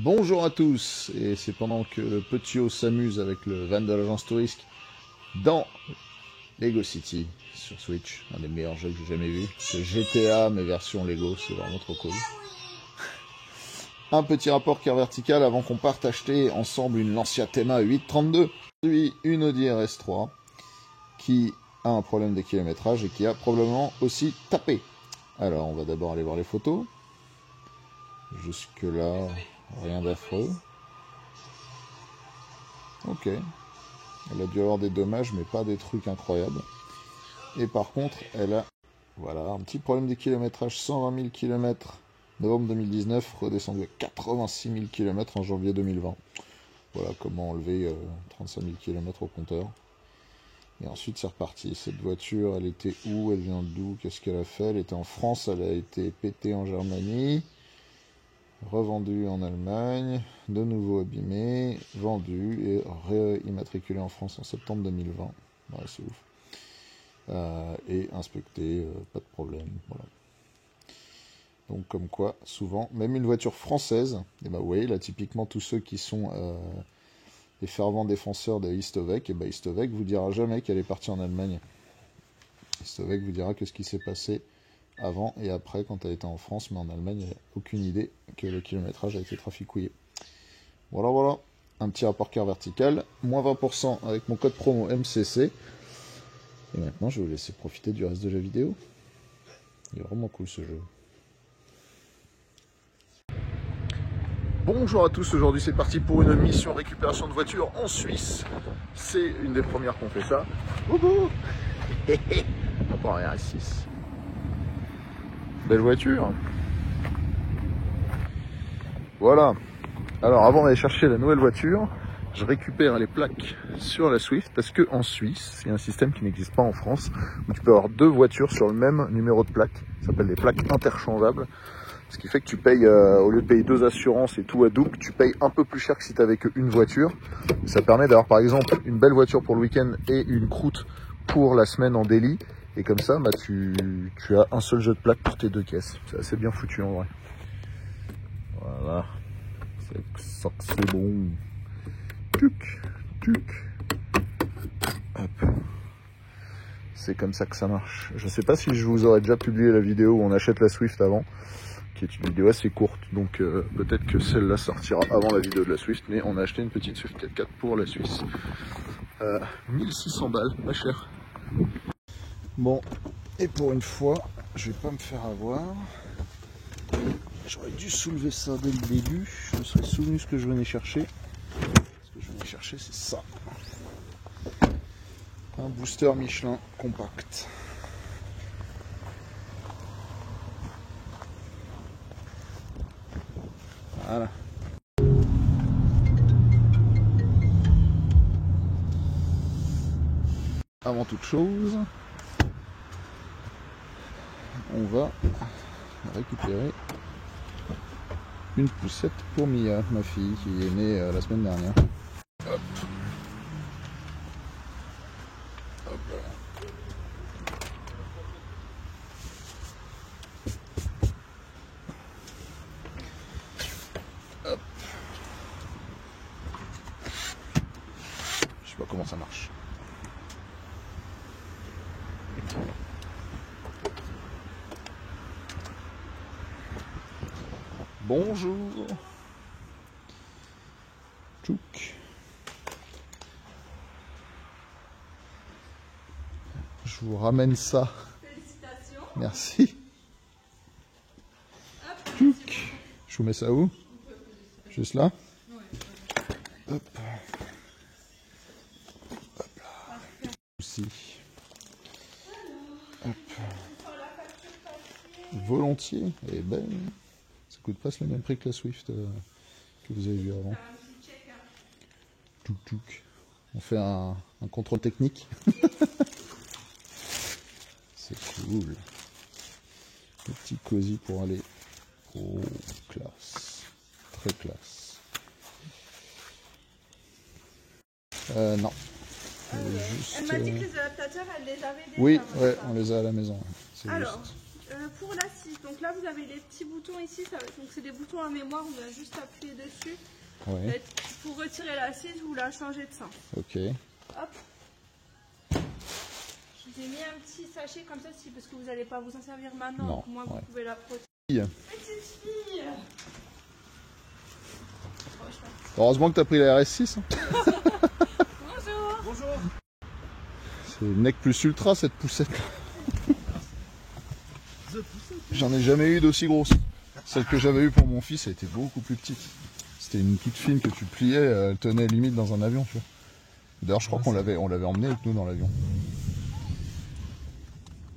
Bonjour à tous, et c'est pendant que le petit O s'amuse avec le van de l'agence Tourisque dans Lego City sur Switch, un des meilleurs jeux que j'ai jamais vu. C'est GTA mais version Lego, c'est vraiment trop cool. Un petit rapport cœur vertical avant qu'on parte acheter ensemble une Lancia Thema 832. Puis une Audi RS3 qui a un problème de kilométrage et qui a probablement aussi tapé. Alors on va d'abord aller voir les photos. Jusque là, rien d'affreux. Ok. Elle a dû avoir des dommages, mais pas des trucs incroyables. Et par contre, elle a voilà, un petit problème de kilométrage, 120 000 km novembre 2019, redescendu à 86 000 km en janvier 2020. Voilà comment enlever 35 000 km au compteur. Et ensuite, c'est reparti. Cette voiture, elle était où? Elle vient d'où? Qu'est-ce qu'elle a fait? Elle était en France, elle a été pétée en Germanie. Revendu en Allemagne, de nouveau abîmé, vendu et réimmatriculé en France en septembre 2020. Ouais, c'est ouf. Et inspecté, pas de problème. Voilà. Donc comme quoi, souvent, même une voiture française, et bah oui, là typiquement tous ceux qui sont les fervents défenseurs de Istovec, et bah Istovec vous dira jamais qu'elle est partie en Allemagne. Istovec vous dira que ce qui s'est passé avant et après quand elle était en France, mais en Allemagne, il n'y a aucune idée que le kilométrage a été traficouillé. Voilà, voilà, un petit rapport cœur vertical, moins 20% avec mon code promo MCC. Et maintenant, je vais vous laisser profiter du reste de la vidéo. Il est vraiment cool ce jeu. Bonjour à tous, aujourd'hui c'est parti pour une mission récupération de voiture en Suisse. C'est une des premières qu'on fait ça. Wouhou. On prend un RS6. Belle voiture. Voilà. Alors avant d'aller chercher la nouvelle voiture, je récupère les plaques sur la Swift parce que en Suisse, il y a un système qui n'existe pas en France où tu peux avoir deux voitures sur le même numéro de plaque. Ça s'appelle des plaques interchangeables. Ce qui fait que tu payes, au lieu de payer deux assurances et tout à double, tu payes un peu plus cher que si tu n'avais qu'une voiture. Ça permet d'avoir par exemple une belle voiture pour le week-end et une croûte pour la semaine en daily. Et comme ça, bah, tu as un seul jeu de plaques pour tes deux caisses. C'est assez bien foutu en vrai. Voilà. C'est ça que c'est bon. Tuc, tuc. Hop. C'est comme ça que ça marche. Je ne sais pas si je vous aurais déjà publié la vidéo où on achète la Swift avant, qui est une vidéo assez courte, donc peut-être que celle-là sortira avant la vidéo de la Swift, mais on a acheté une petite Swift 4x4 pour la Suisse. 1600 balles, pas cher. Bon, et pour une fois, je vais pas me faire avoir. J'aurais dû soulever ça dès le début, je me serais souvenu ce que je venais chercher. Ce que je venais chercher, c'est ça. Un booster Michelin compact. Voilà. Avant toute chose, on va récupérer une poussette pour Mia, ma fille, qui est née la semaine dernière. Hop. Hop. Hop. Je sais pas comment ça marche. Bonjour. Tchouk. Je vous ramène ça. Félicitations. Merci. Tchouk. Je vous mets ça où? Juste là? Oui. Hop. Hop là. Aussi. Hop. Volontiers. Et ben, ça coûte presque le même prix que la Swift que vous avez vu avant. Tchouk tchouk. On fait un contrôle technique. C'est cool. Le petit cosy pour aller. Oh, classe. Très classe. Non. Juste, Elle m'a dit que les adaptateurs, elle les avait déjà. oui, ouais, on les a à la maison. Alors, pour la RS6. Donc là, vous avez les petits boutons ici. Donc c'est des boutons à mémoire. On va juste appuyer dessus. Ouais. Et pour retirer l'assise, vous la changez de sens. Ok. Hop. Je vous ai mis un petit sachet comme ça, parce que vous n'allez pas vous en servir maintenant. Non, Donc moi, vous pouvez la protéger. Petite fille. Heureusement que tu as pris la RS6. Hein. Bonjour. Bonjour. C'est Nec plus ultra cette poussette. J'en ai jamais eu d'aussi grosse. Celle que j'avais eue pour mon fils, elle était beaucoup plus petite. C'était une toute fine que tu pliais, elle tenait limite dans un avion, tu vois. D'ailleurs, je crois qu'on l'avait emmenée avec nous dans l'avion.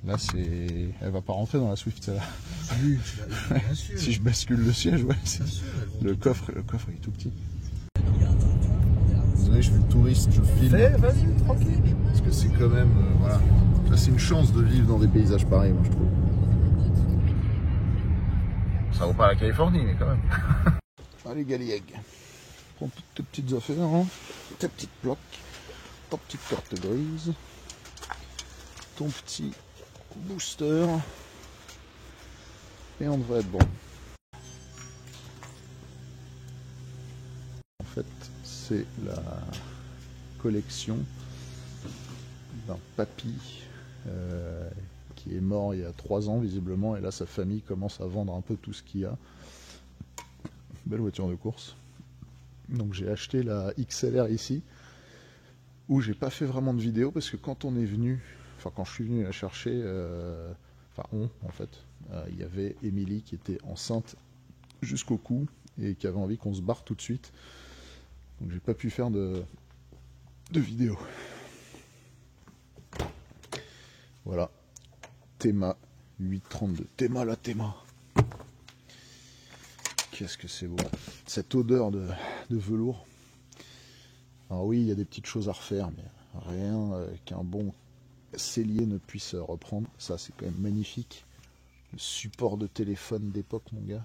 Là, c'est... Elle va pas rentrer dans la Swift, celle-là. Oui, bien sûr. Si je bascule le siège, ouais. Le coffre est tout petit. Désolé, je fais le touriste, je filme. Vas-y, tranquille. Parce que c'est quand même... voilà. Là, c'est une chance de vivre dans des paysages pareils, moi, je trouve. Ça vaut pas la Californie, mais quand même. Allez, Galieg. Prends toutes tes petites affaires, hein. Ta petite plaque, ta petite carte grise, ton petit booster, et on devrait être bon. En fait, c'est la collection d'un papy qui est mort il y a 3 ans visiblement, et là sa famille commence à vendre un peu tout ce qu'il y a. Belle voiture de course. Donc j'ai acheté la XLR ici, où j'ai pas fait vraiment de vidéo parce que quand on est venu, enfin quand je suis venu la chercher, il y avait Émilie qui était enceinte jusqu'au cou et qui avait envie qu'on se barre tout de suite. Donc j'ai pas pu faire de vidéo. Voilà, Thema 832. Thema la Thema. Qu'est-ce que c'est beau. Cette odeur de velours. Alors oui, il y a des petites choses à refaire, mais rien qu'un bon sellier ne puisse reprendre. Ça, c'est quand même magnifique. Le support de téléphone d'époque, mon gars.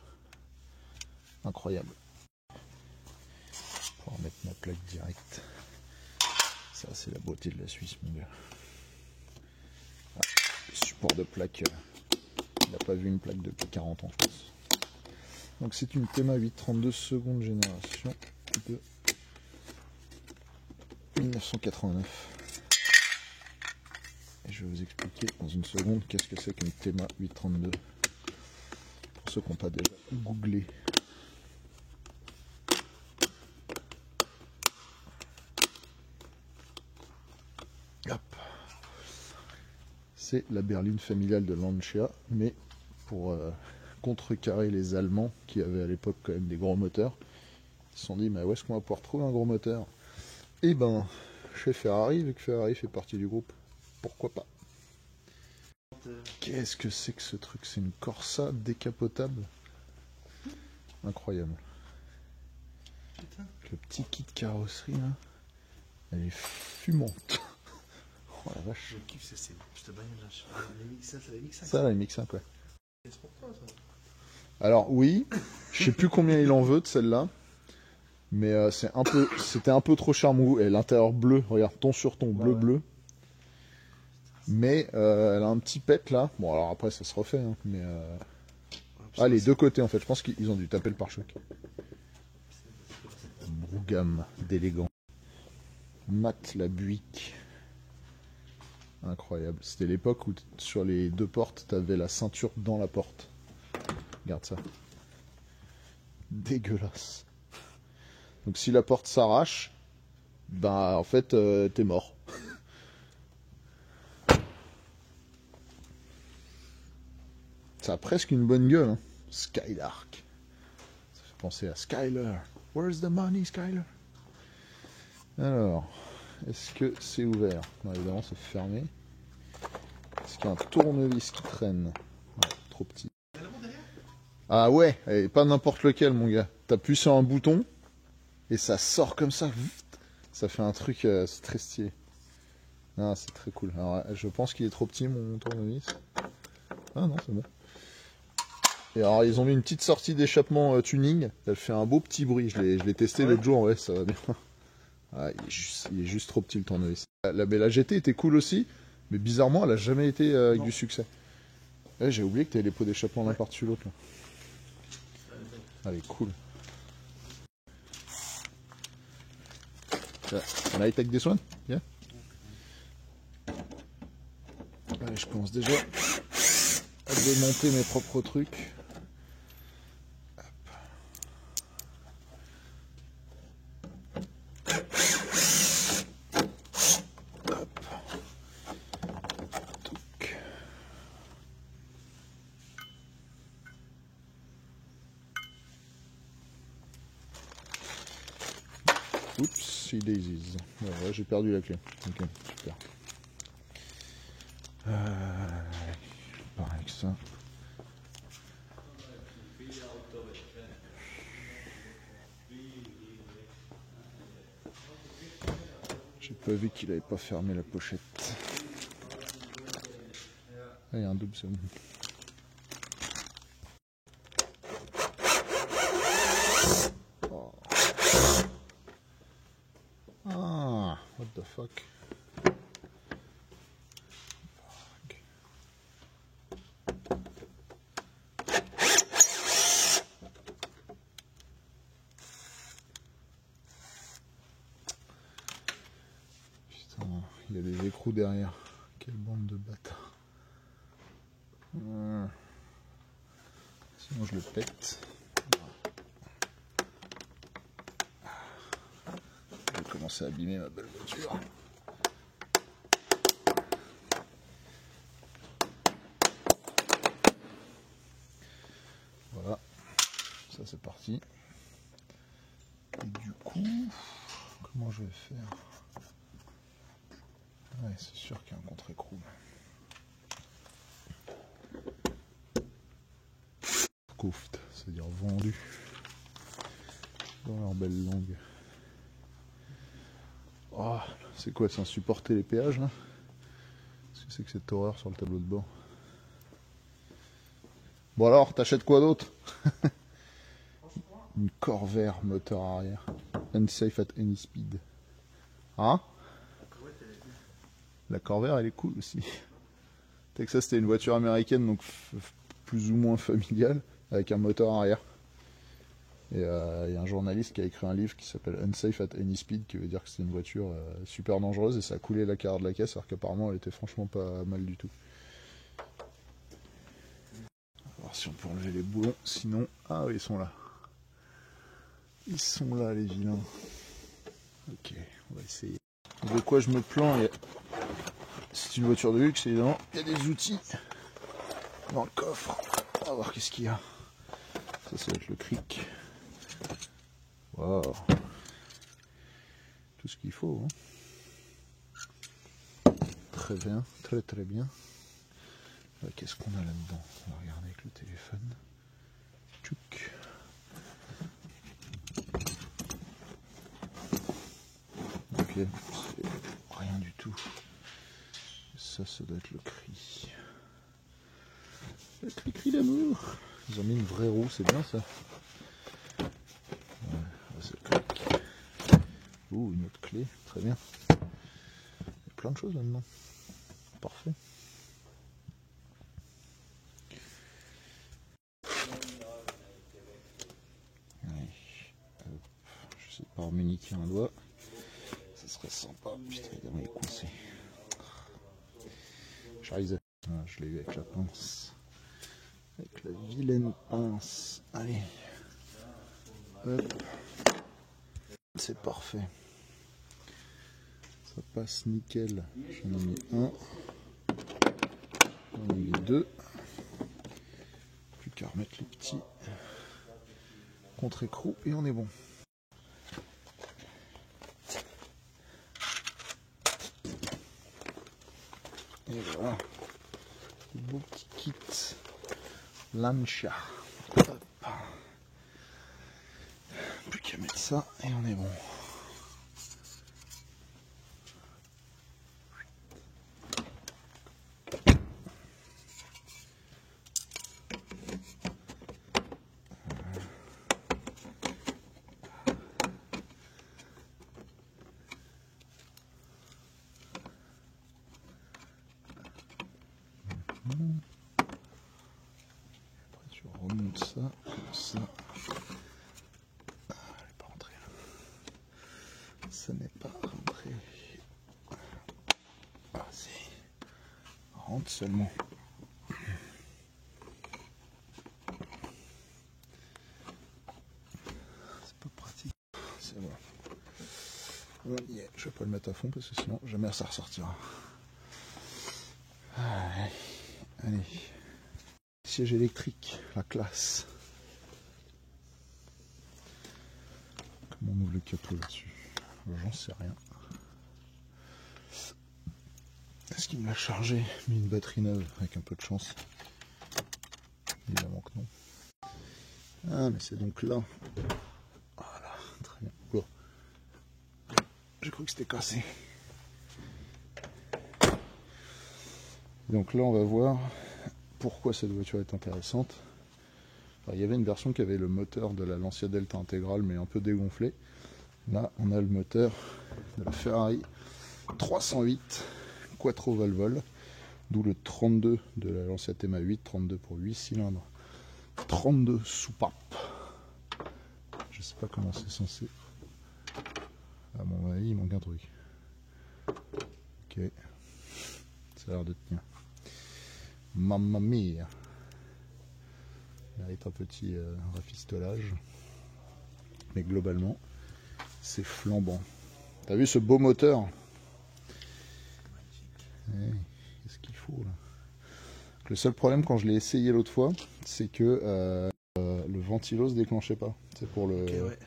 Incroyable. Pour remettre ma plaque directe. Ça, c'est la beauté de la Suisse, mon gars. Ah, le support de plaque. Il n'a pas vu une plaque depuis 40 ans, je pense. Donc c'est une Thema 832 seconde génération de 1989. Et je vais vous expliquer dans une seconde qu'est-ce que c'est qu'une Thema 832. Pour ceux qui n'ont pas déjà googlé. Hop. C'est la berline familiale de Lancia, mais pour contrecarrer les Allemands qui avaient à l'époque quand même des gros moteurs, ils se sont dit mais où est-ce qu'on va pouvoir trouver un gros moteur? Et ben chez Ferrari, vu que Ferrari fait partie du groupe, pourquoi pas? Qu'est-ce que c'est que ce truc? C'est une Corsa décapotable. Incroyable. Putain. Le petit kit carrosserie là, elle est fumante. Oh la vache. Je kiffe cette bagnole là. La MX-5, c'est la MX-5. Ça, la MX-5, ouais. C'est pour toi, ça. Alors oui, je sais plus combien il en veut de celle-là, mais c'était un peu trop charmou. Et l'intérieur bleu, regarde, ton sur ton, bleu bleu. Mais elle a un petit pet là. Bon alors après ça se refait, hein, mais les deux côtés en fait. Je pense qu'ils ont dû taper le pare-choc. Brougham d'élégant. Matt la Buick. Incroyable. C'était l'époque où sur les deux portes, tu avais la ceinture dans la porte. Regarde ça. Dégueulasse. Donc si la porte s'arrache, bah en fait t'es mort. Ça a presque une bonne gueule, hein. Skylark. Ça fait penser à Skyler. Where's the money, Skyler? Alors, est-ce que c'est ouvert? Non, évidemment, c'est fermé. Est-ce qu'il y a un tournevis qui traîne? Ouais, trop petit. Ah ouais, et pas n'importe lequel, mon gars. T'appuies sur un bouton et ça sort comme ça. Ça fait un truc, c'est très stylé. Ah, c'est très cool. Alors, je pense qu'il est trop petit, mon tournevis. Ah non, c'est bon. Et alors, ils ont mis une petite sortie d'échappement tuning. Elle fait un beau petit bruit. Je l'ai testé l'autre jour, ouais, ça va bien. Ah, il est juste trop petit le tournevis. La GT était cool aussi, mais bizarrement, elle a jamais été avec du succès. Eh, j'ai oublié que t'avais les pots d'échappement l'un par-dessus l'autre là. Allez, cool. On a take this one? Yeah. Allez, je commence déjà à démonter mes propres trucs. Oups, daisies. Ouais, j'ai perdu la clé. Ok, super. Pareil avec ça. J'ai pas vu qu'il avait pas fermé la pochette. Ah, il y a un double somme. Ah, what the fuck. Putain, il y a des écrous derrière. Quelle bande de bâtards. Sinon je le pète. Je vais commencer à abîmer ma belle voiture. Voilà, ça c'est parti. Et du coup, comment je vais faire? Ouais, c'est sûr qu'il y a un contre-écrou. Couft, c'est-à-dire vendu dans leur belle langue. Oh, c'est quoi, c'est insupporter les péages là? Qu'est-ce que c'est que cette horreur sur le tableau de bord? Bon alors, t'achètes quoi d'autre? Une Corvair moteur arrière. Unsafe at any speed. Hein? La Corvair elle est cool aussi. Tu sais que ça c'était une voiture américaine donc plus ou moins familiale avec un moteur arrière. Et il y a un journaliste qui a écrit un livre qui s'appelle Unsafe at any speed qui veut dire que c'est une voiture super dangereuse et ça a coulé la carrière de la caisse alors qu'apparemment elle était franchement pas mal du tout. On va voir si on peut enlever les boulons sinon... Ah oui ils sont là. Ils sont là les vilains. Ok, on va essayer. De quoi je me plains, c'est une voiture de luxe évidemment. Il y a des outils dans le coffre. On va voir qu'est-ce qu'il y a. Ça va être le cric. Wow. Tout ce qu'il faut. Hein. Très bien, très très bien. Qu'est-ce qu'on a là-dedans? On va regarder avec le téléphone. Tchouk. Ok, c'est rien du tout. Ça doit être le cri. Le cri d'amour. Ils ont mis une vraie roue, c'est bien ça. Ouais, c'est le clic. Ouh, une autre clé, très bien. Il y a plein de choses là-dedans. Parfait. Ouais. Je sais pas remuniquer un doigt. Ça serait sympa. Putain, évidemment, il est coincé. J'arrive. Ah, je l'ai eu avec la pince. Avec la vilaine pince. Allez. Hop. C'est parfait. Ça passe nickel. J'en ai mis un. J'en ai mis deux. Plus qu'à remettre les petits contre-écrou et on est bon. Et voilà. Beau petit kit Lancia. Hop. Plus qu'à mettre ça et on est bon. comme ça. Ah, elle n'est pas rentrée. Ça n'est pas rentré. Ah si. Rentre seulement. C'est pas pratique. C'est bon. On y est. Je vais pas le mettre à fond parce que sinon jamais ça ressortira. Allez. Allez. Siège électrique, la classe. Comment on ouvre le capot là-dessus? J'en sais rien. Est-ce qu'il me l'a chargé? Mis une batterie neuve avec un peu de chance. Évidemment que non. Ah mais c'est donc là. Voilà, très bien. Oh. J'ai cru que c'était cassé. Donc là on va voir pourquoi cette voiture est intéressante. Alors, il y avait une version qui avait le moteur de la Lancia Delta intégrale mais un peu dégonflé. Là on a le moteur de la Ferrari 308 Quattro Valvole, d'où le 32 de la Lancia Thema 8, 32 pour 8 cylindres, 32 soupapes. Je sais pas comment c'est censé. À mon avis il manque un truc. Ok, ça a l'air de tenir. Mamma mia. Il y a un petit rafistolage. Mais globalement, c'est flambant. T'as vu ce beau moteur? Qu'est-ce qu'il faut là? Le seul problème quand je l'ai essayé l'autre fois, c'est que le ventilo se déclenchait pas. C'est pour le, okay, ouais.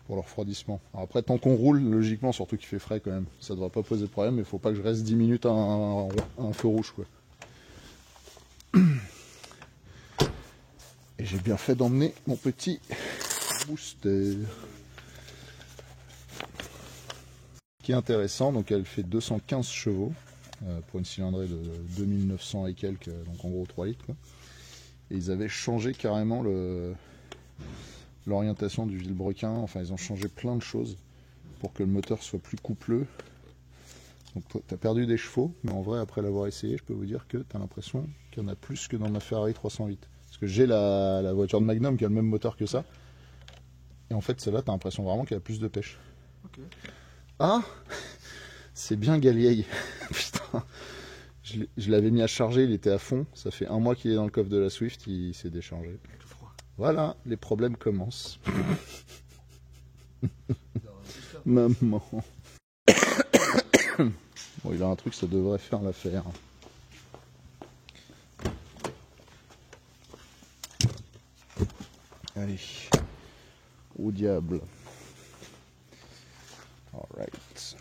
Pour le refroidissement. Alors après, tant qu'on roule, logiquement, surtout qu'il fait frais quand même, ça devrait pas poser de problème, mais il faut pas que je reste 10 minutes à un feu rouge, quoi. Et j'ai bien fait d'emmener mon petit booster. Qui est intéressant, donc elle fait 215 chevaux pour une cylindrée de 2900 et quelques, donc en gros 3 litres. Quoi. Et ils avaient changé carrément l'orientation du vilebrequin, enfin ils ont changé plein de choses pour que le moteur soit plus coupleux. Donc tu as perdu des chevaux, mais en vrai après l'avoir essayé, je peux vous dire que tu as l'impression qu'il y en a plus que dans ma Ferrari 308. Parce que j'ai la voiture de Magnum qui a le même moteur que ça. Et en fait, celle-là, tu as l'impression vraiment qu'elle a plus de pêche. Okay. Ah, c'est bien Gallier. Putain, je l'avais mis à charger, il était à fond. Ça fait un mois qu'il est dans le coffre de la Swift, il s'est déchargé. Voilà, les problèmes commencent. Maman. Bon, il a un truc, ça devrait faire l'affaire. Allez, au diable. Alright.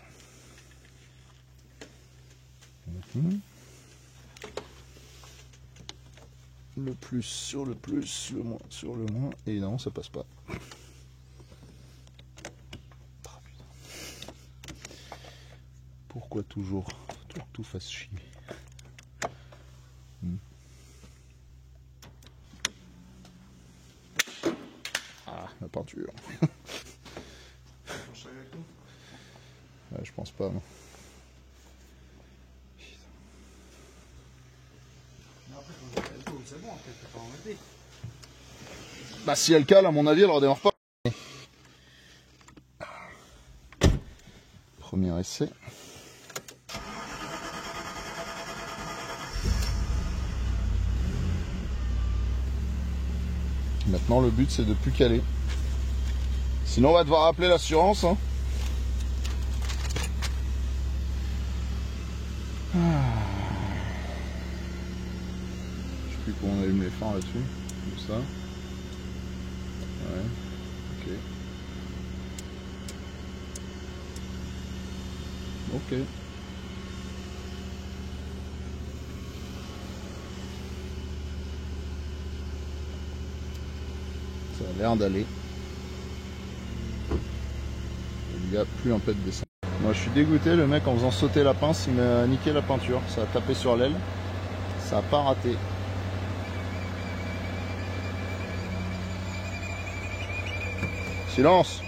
Le plus sur le plus, le moins sur le moins, et non, ça passe pas. Pourquoi toujours que tout fasse chier? Ah, la peinture. Ouais, je pense pas, non. Bah si elle cale, à mon avis, elle redémarre pas. Premier essai. Maintenant, le but, c'est de plus caler. Sinon, on va devoir appeler l'assurance. Hein. Je sais plus comment on allume les phares là-dessus. Comme ça. Ouais. Ok. Ok. Ça a l'air d'aller. Il n'y a plus un peu de descente. Moi je suis dégoûté, le mec en faisant sauter la pince, il m'a niqué la peinture. Ça a tapé sur l'aile. Ça n'a pas raté. Silence!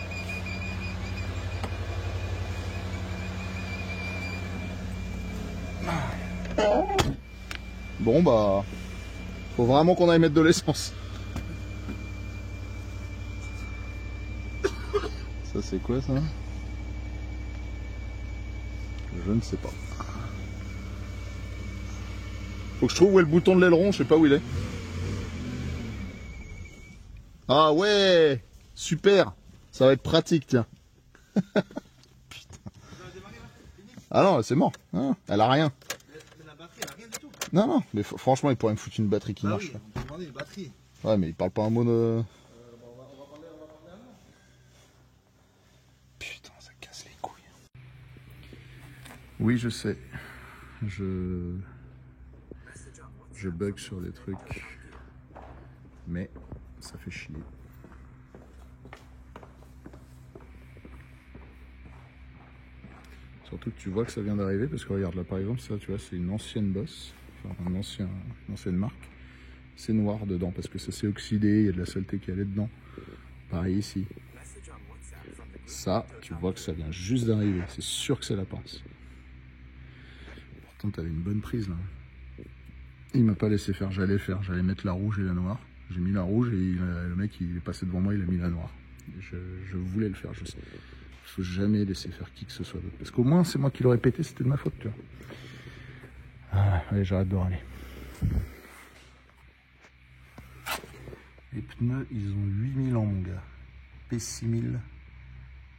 Bon bah, faut vraiment qu'on aille mettre de l'essence. Ça c'est quoi ça? Je ne sais pas. Faut que je trouve où est le bouton de l'aileron, je sais pas où il est. Ah ouais! Super! Ça va être pratique, tiens. Putain. Ah non, c'est mort. Hein, elle a rien. Mais la batterie, elle a rien du tout. Non, non, mais franchement, il pourrait me foutre une batterie qui marche. Oui, on peut demander une batterie. Ouais, mais il parle pas un mot de... Putain, ça casse les couilles. Oui, je sais. Je bug sur des trucs. Mais ça fait chier. Surtout que tu vois que ça vient d'arriver, parce que regarde là par exemple, ça tu vois, c'est une ancienne bosse, enfin une ancienne marque. C'est noir dedans parce que ça s'est oxydé, il y a de la saleté qui allait dedans. Pareil ici. Ça, tu vois que ça vient juste d'arriver, c'est sûr que c'est la pince. Pourtant t'avais une bonne prise là. Il m'a pas laissé faire, j'allais mettre la rouge et la noire. J'ai mis la rouge et le mec il est passé devant moi, il a mis la noire. Je voulais le faire, je sais. Faut jamais laisser faire qui que ce soit d'autre. Parce qu'au moins, c'est moi qui l'aurais pété, c'était de ma faute, tu vois. Ah, allez, j'arrête de râler. Les pneus, ils ont 8000 ans, mon gars. P6000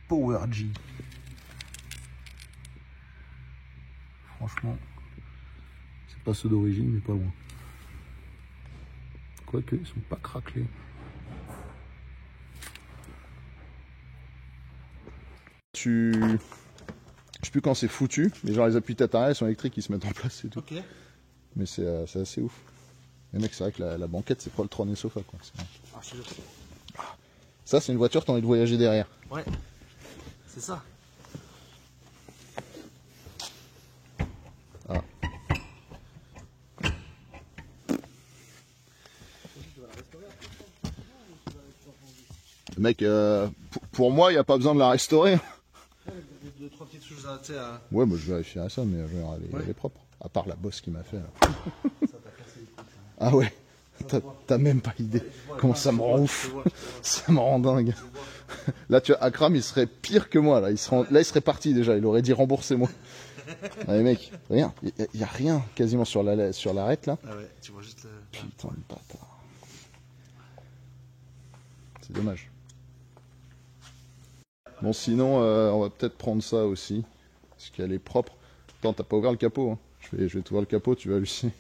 Power G. Franchement, c'est pas ceux d'origine, mais pas loin. Quoique, ils sont pas craquelés. Je sais plus quand c'est foutu, mais genre les appuis tête arrière, ils sont électriques, ils se mettent en place et tout. Ok. Mais c'est assez ouf. Les mecs, c'est vrai que la banquette, c'est pas le trône et sofa, quoi. Ah, je sais. Ça, c'est une voiture, t'as envie de voyager derrière. Ouais. C'est ça. Ah. Mec, pour moi, il n'y a pas besoin de la restaurer. Deux, trois petites choses à, tu sais, à... Ouais, moi je vérifierai ça, mais elle est propre. À part la bosse qui m'a fait. Là. Ça t'a cassé les couilles. Ah ouais, t'as même pas idée. Comment ça me rend ouf. Ça me rend dingue. Là, tu vois, Akram, il serait pire que moi. Là, il serait parti déjà. Il aurait dit remboursez-moi. Allez, mec, rien. Il n'y a rien quasiment sur l'arête là. Ah ouais, tu vois juste le... Putain de bâtard. C'est dommage. Bon, sinon, on va peut-être prendre ça aussi. Parce qu'elle est propre. Attends, t'as pas ouvert le capot. Hein. Je vais t'ouvrir le capot, tu vas halluciner.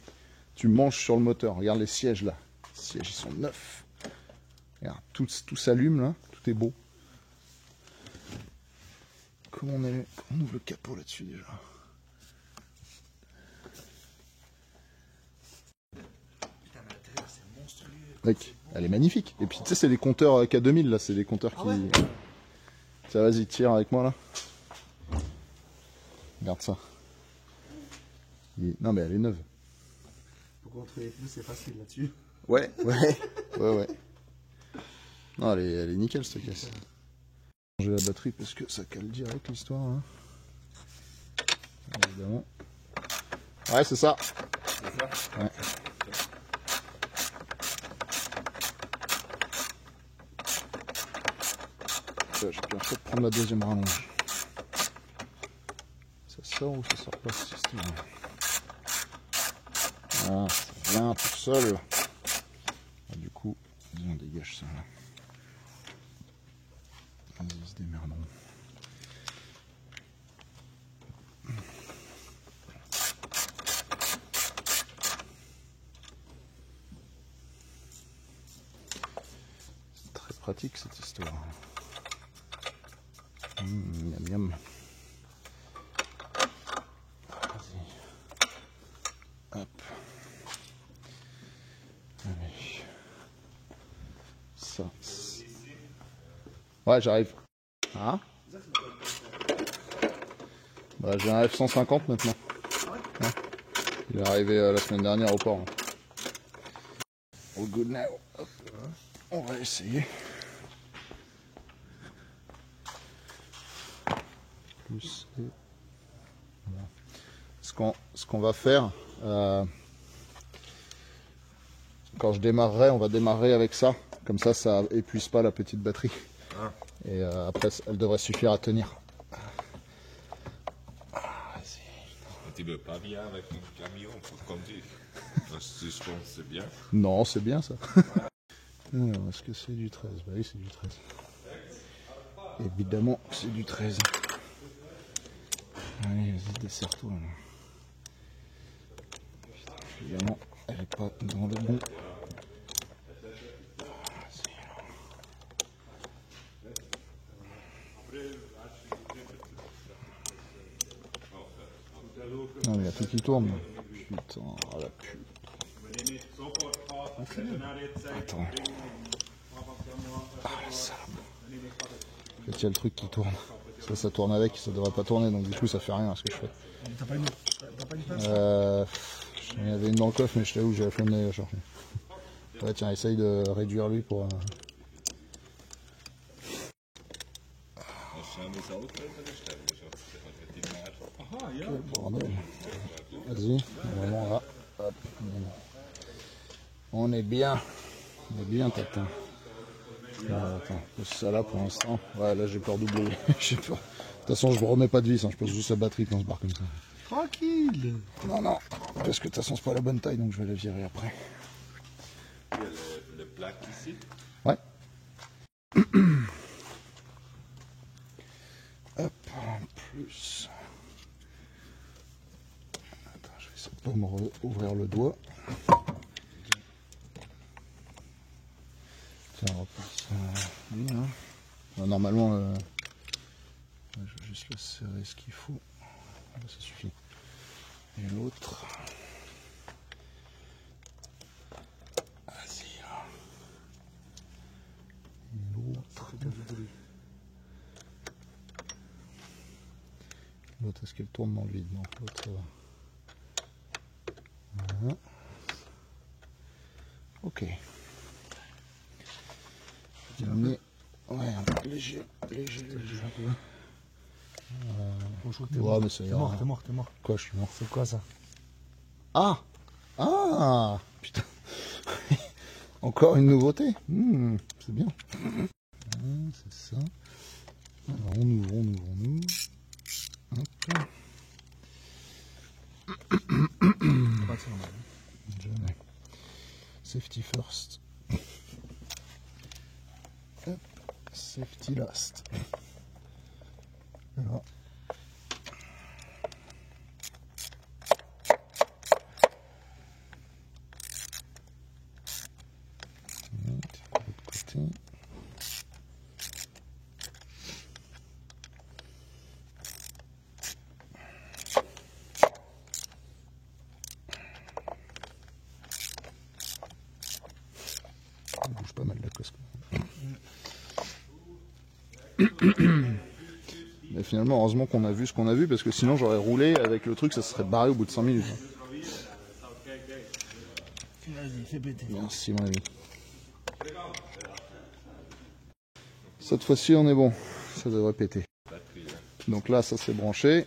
Tu manges sur le moteur. Regarde les sièges là. Les sièges, ils sont neufs. Regarde, tout s'allume là. Tout est beau. Comment on ouvre le capot là-dessus déjà? Putain, mais l'intérieur, c'est monstrueux. Mec, elle est magnifique. Et puis tu sais, c'est des compteurs K2000 là. C'est des compteurs qui... ouais. Tiens, vas-y, tire avec moi là. Regarde ça. Non mais elle est neuve. Pour contrôler les pneus, c'est facile là-dessus. Ouais. Ouais. Non, elle est nickel cette caisse. J'ai la batterie parce que ça cale direct l'histoire. Hein. Évidemment. Ouais, c'est ça. Ouais. J'ai bien fait de prendre la deuxième rallonge. Ça sort ou ça sort pas ce système? Ah, ça vient tout seul. Ah, du coup, on dégage ça là. Vas-y, se démerdons. C'est très pratique cette histoire. Miam miam. Vas-y. Hop. Allez. Ça. Ouais, j'arrive. Hein? Bah, j'ai un F-150 maintenant. Ouais. Il est arrivé la semaine dernière au port. All good now. Hop. On va essayer. Plus et... voilà. Ce qu'on va faire, quand je démarrerai, on va démarrer avec ça. Comme ça épuise pas la petite batterie. Ah. Et après, elle devrait suffire à tenir. Vas-y. Tu veux pas bien avec un camion pour conduire? Parce que je pense que c'est bien. Non, c'est bien ça. Alors, est-ce que c'est du 13? Bah oui, c'est du 13. Évidemment, c'est du 13. Allez, vas-y, desserre-toi. Évidemment, elle n'est pas dans le bon. Non, mais il y a tout qui tourne. Putain, oh la pute. Attends. Ah, ça. En fait, il y a le truc qui tourne. Ça tourne avec, ça devrait pas tourner, donc du coup, ça fait rien à ce que je fais. T'as pas une place? Il y avait une dans le coffre, mais je t'avoue, j'ai la flemme d'aller la chercher. Ouais, tiens, essaye de réduire lui pour. Quel bordel. Vas-y, vraiment là. Hop. On est bien. On est bien, Tatin. Attends, pose ça là pour l'instant. Ouais, là j'ai peur d'oublier. J'ai peur. De toute façon, je ne remets pas de vis, hein. Je pose juste la batterie quand on se barre comme ça. Tranquille. Non, non, parce que de toute façon, c'est pas la bonne taille, donc je vais la virer après. Il y a le plaque ici. Ouais. Hop, en plus. Attends, je vais essayer de pas me ouvrir le doigt. Tiens, on repasse ça. Bien. Bon, normalement, je vais juste le serrer ce qu'il faut. Ça suffit. Et l'autre. Vas-y là. L'autre. L'autre, est-ce qu'elle tourne dans le vide? Non, l'autre ça va. Voilà. Ok. Mais, ouais, léger. Bonjour, t'es Ouais, mort. mais ça T'es ira. mort. Quoi, je suis mort? C'est quoi ça? Ah! Ah! Putain! Encore une nouveauté? C'est bien. C'est ça. Alors, on ouvre. Hop. Jamais. Safety first. Hop. Safety last. Là. De l'autre côté. Ça bouge pas mal la cosse. Mais finalement, heureusement qu'on a vu ce qu'on a vu, parce que sinon j'aurais roulé avec le truc, ça se serait barré au bout de 5 minutes. Vas-y, fais péter. Merci mon ami. Cette fois-ci on est bon, ça devrait péter. Donc là ça s'est branché.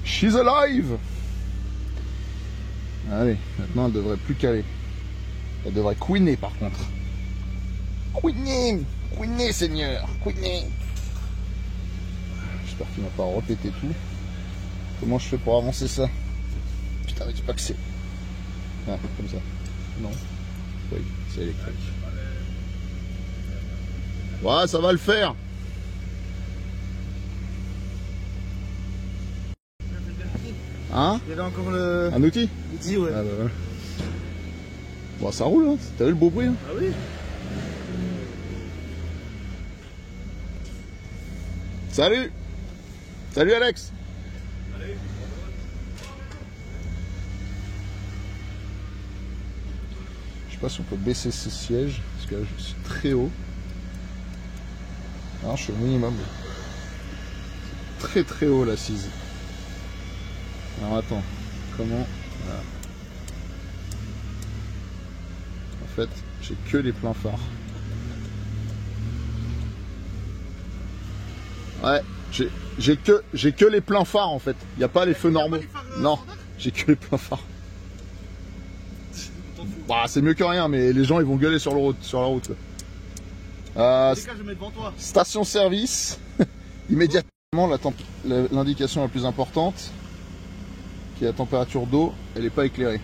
She's alive! Allez, maintenant elle devrait plus caler. Elle devrait couiner par contre. Couiner! Couiner Seigneur! Couiner! J'espère qu'il va pas répéter tout. Comment je fais pour avancer ça? Putain, mais dis pas que c'est... Ah, comme ça. Non. Oui, c'est électrique. Ouais, ça va le faire. Hein? Il y avait encore le... Un outil? L'outil, ouais. Ah bah voilà. Bon, ça roule, hein. T'as vu le beau bruit, hein? Ah oui. Salut! Salut Alex! Je sais pas si on peut baisser ce siège, parce que là je suis très haut. Non, je suis au minimum. Très très haut l'assise. Alors attends, comment... Voilà. En fait, j'ai que les pleins phares. Ouais, j'ai que les pleins phares en fait. Il n'y a pas les feux normaux. Non, J'ai que les pleins phares. Bah, c'est mieux que rien, mais les gens ils vont gueuler sur la route. Quoi. Je mets devant toi. Station-service, immédiatement l'indication la plus importante, qui est la température d'eau, elle n'est pas éclairée.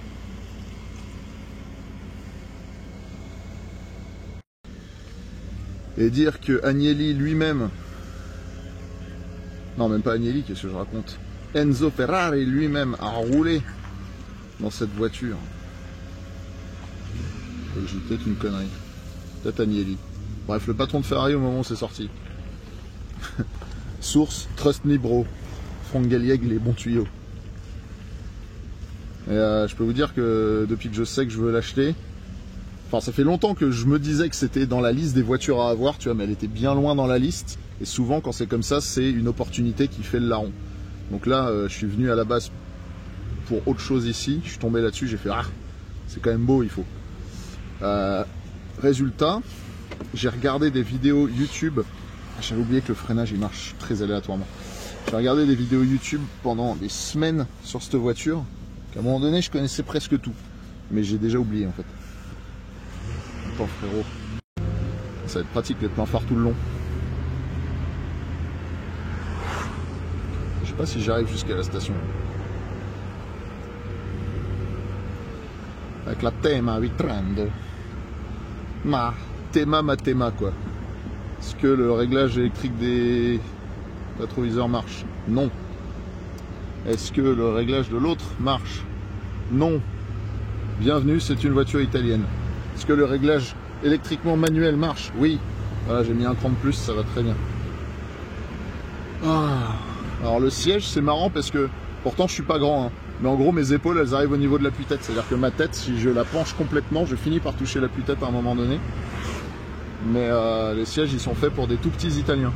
Et dire que Agnelli lui-même, non même pas Agnelli, qu'est-ce que je raconte, Enzo Ferrari lui-même a roulé dans cette voiture. J'ai peut-être une connerie, peut-être Agnelli. Bref, le patron de Ferrari au moment où c'est sorti. Source, Trust Me Bro, Franck Galliègue, les bons tuyaux. Et je peux vous dire que depuis que je sais que je veux l'acheter, enfin ça fait longtemps que je me disais que c'était dans la liste des voitures à avoir, tu vois, mais elle était bien loin dans la liste. Et souvent quand c'est comme ça, c'est une opportunité qui fait le larron. Donc là, je suis venu à la base pour autre chose ici, je suis tombé là-dessus, j'ai fait ah, c'est quand même beau, il faut. Résultat, j'ai regardé des vidéos YouTube. J'avais oublié que le freinage il marche très aléatoirement. J'ai regardé des vidéos YouTube pendant des semaines sur cette voiture. À un moment donné, je connaissais presque tout, mais j'ai déjà oublié en fait. Attends frérot, ça va être pratique d'être plein phare tout le long. Je sais pas si j'arrive jusqu'à la station. Avec la Thema 830. Ma Thema quoi. Est-ce que le réglage électrique des rétroviseurs marche? Non. Est-ce que le réglage de l'autre marche? Non. Bienvenue, c'est une voiture italienne. Est-ce que le réglage électriquement manuel marche? Oui. Voilà, j'ai mis un cran de plus, ça va très bien. Ah. Alors le siège, c'est marrant parce que, pourtant je suis pas grand, hein, mais en gros mes épaules elles arrivent au niveau de l'appui-tête. C'est-à-dire que ma tête, si je la penche complètement, je finis par toucher l'appui-tête à un moment donné. Mais les sièges ils sont faits pour des tout petits italiens.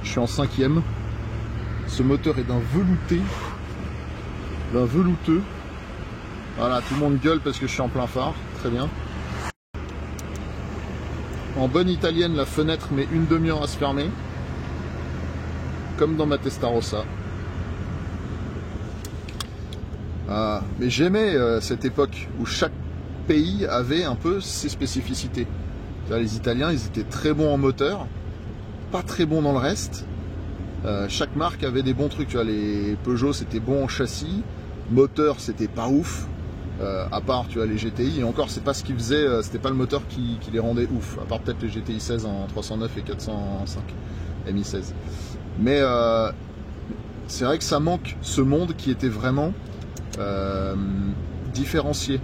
Je suis en 5e. Ce moteur est d'un velouté. D'un velouteux. Voilà, tout le monde gueule parce que je suis en plein phare. Très bien. En bonne italienne, la fenêtre met une demi-heure à se fermer. Comme dans ma Testarossa. Mais j'aimais cette époque où chaque pays avait un peu ses spécificités. Les Italiens, ils étaient très bons en moteur, pas très bons dans le reste. Chaque marque avait des bons trucs. Tu vois, les Peugeot, c'était bon en châssis. Moteur, c'était pas ouf. À part, tu vois, les GTI. Et encore, c'est pas ce qu'ils faisaient. C'était pas le moteur qui les rendait ouf. À part peut-être les GTI 16 en 309 et 405 MI 16. Mais c'est vrai que ça manque ce monde qui était vraiment différencié,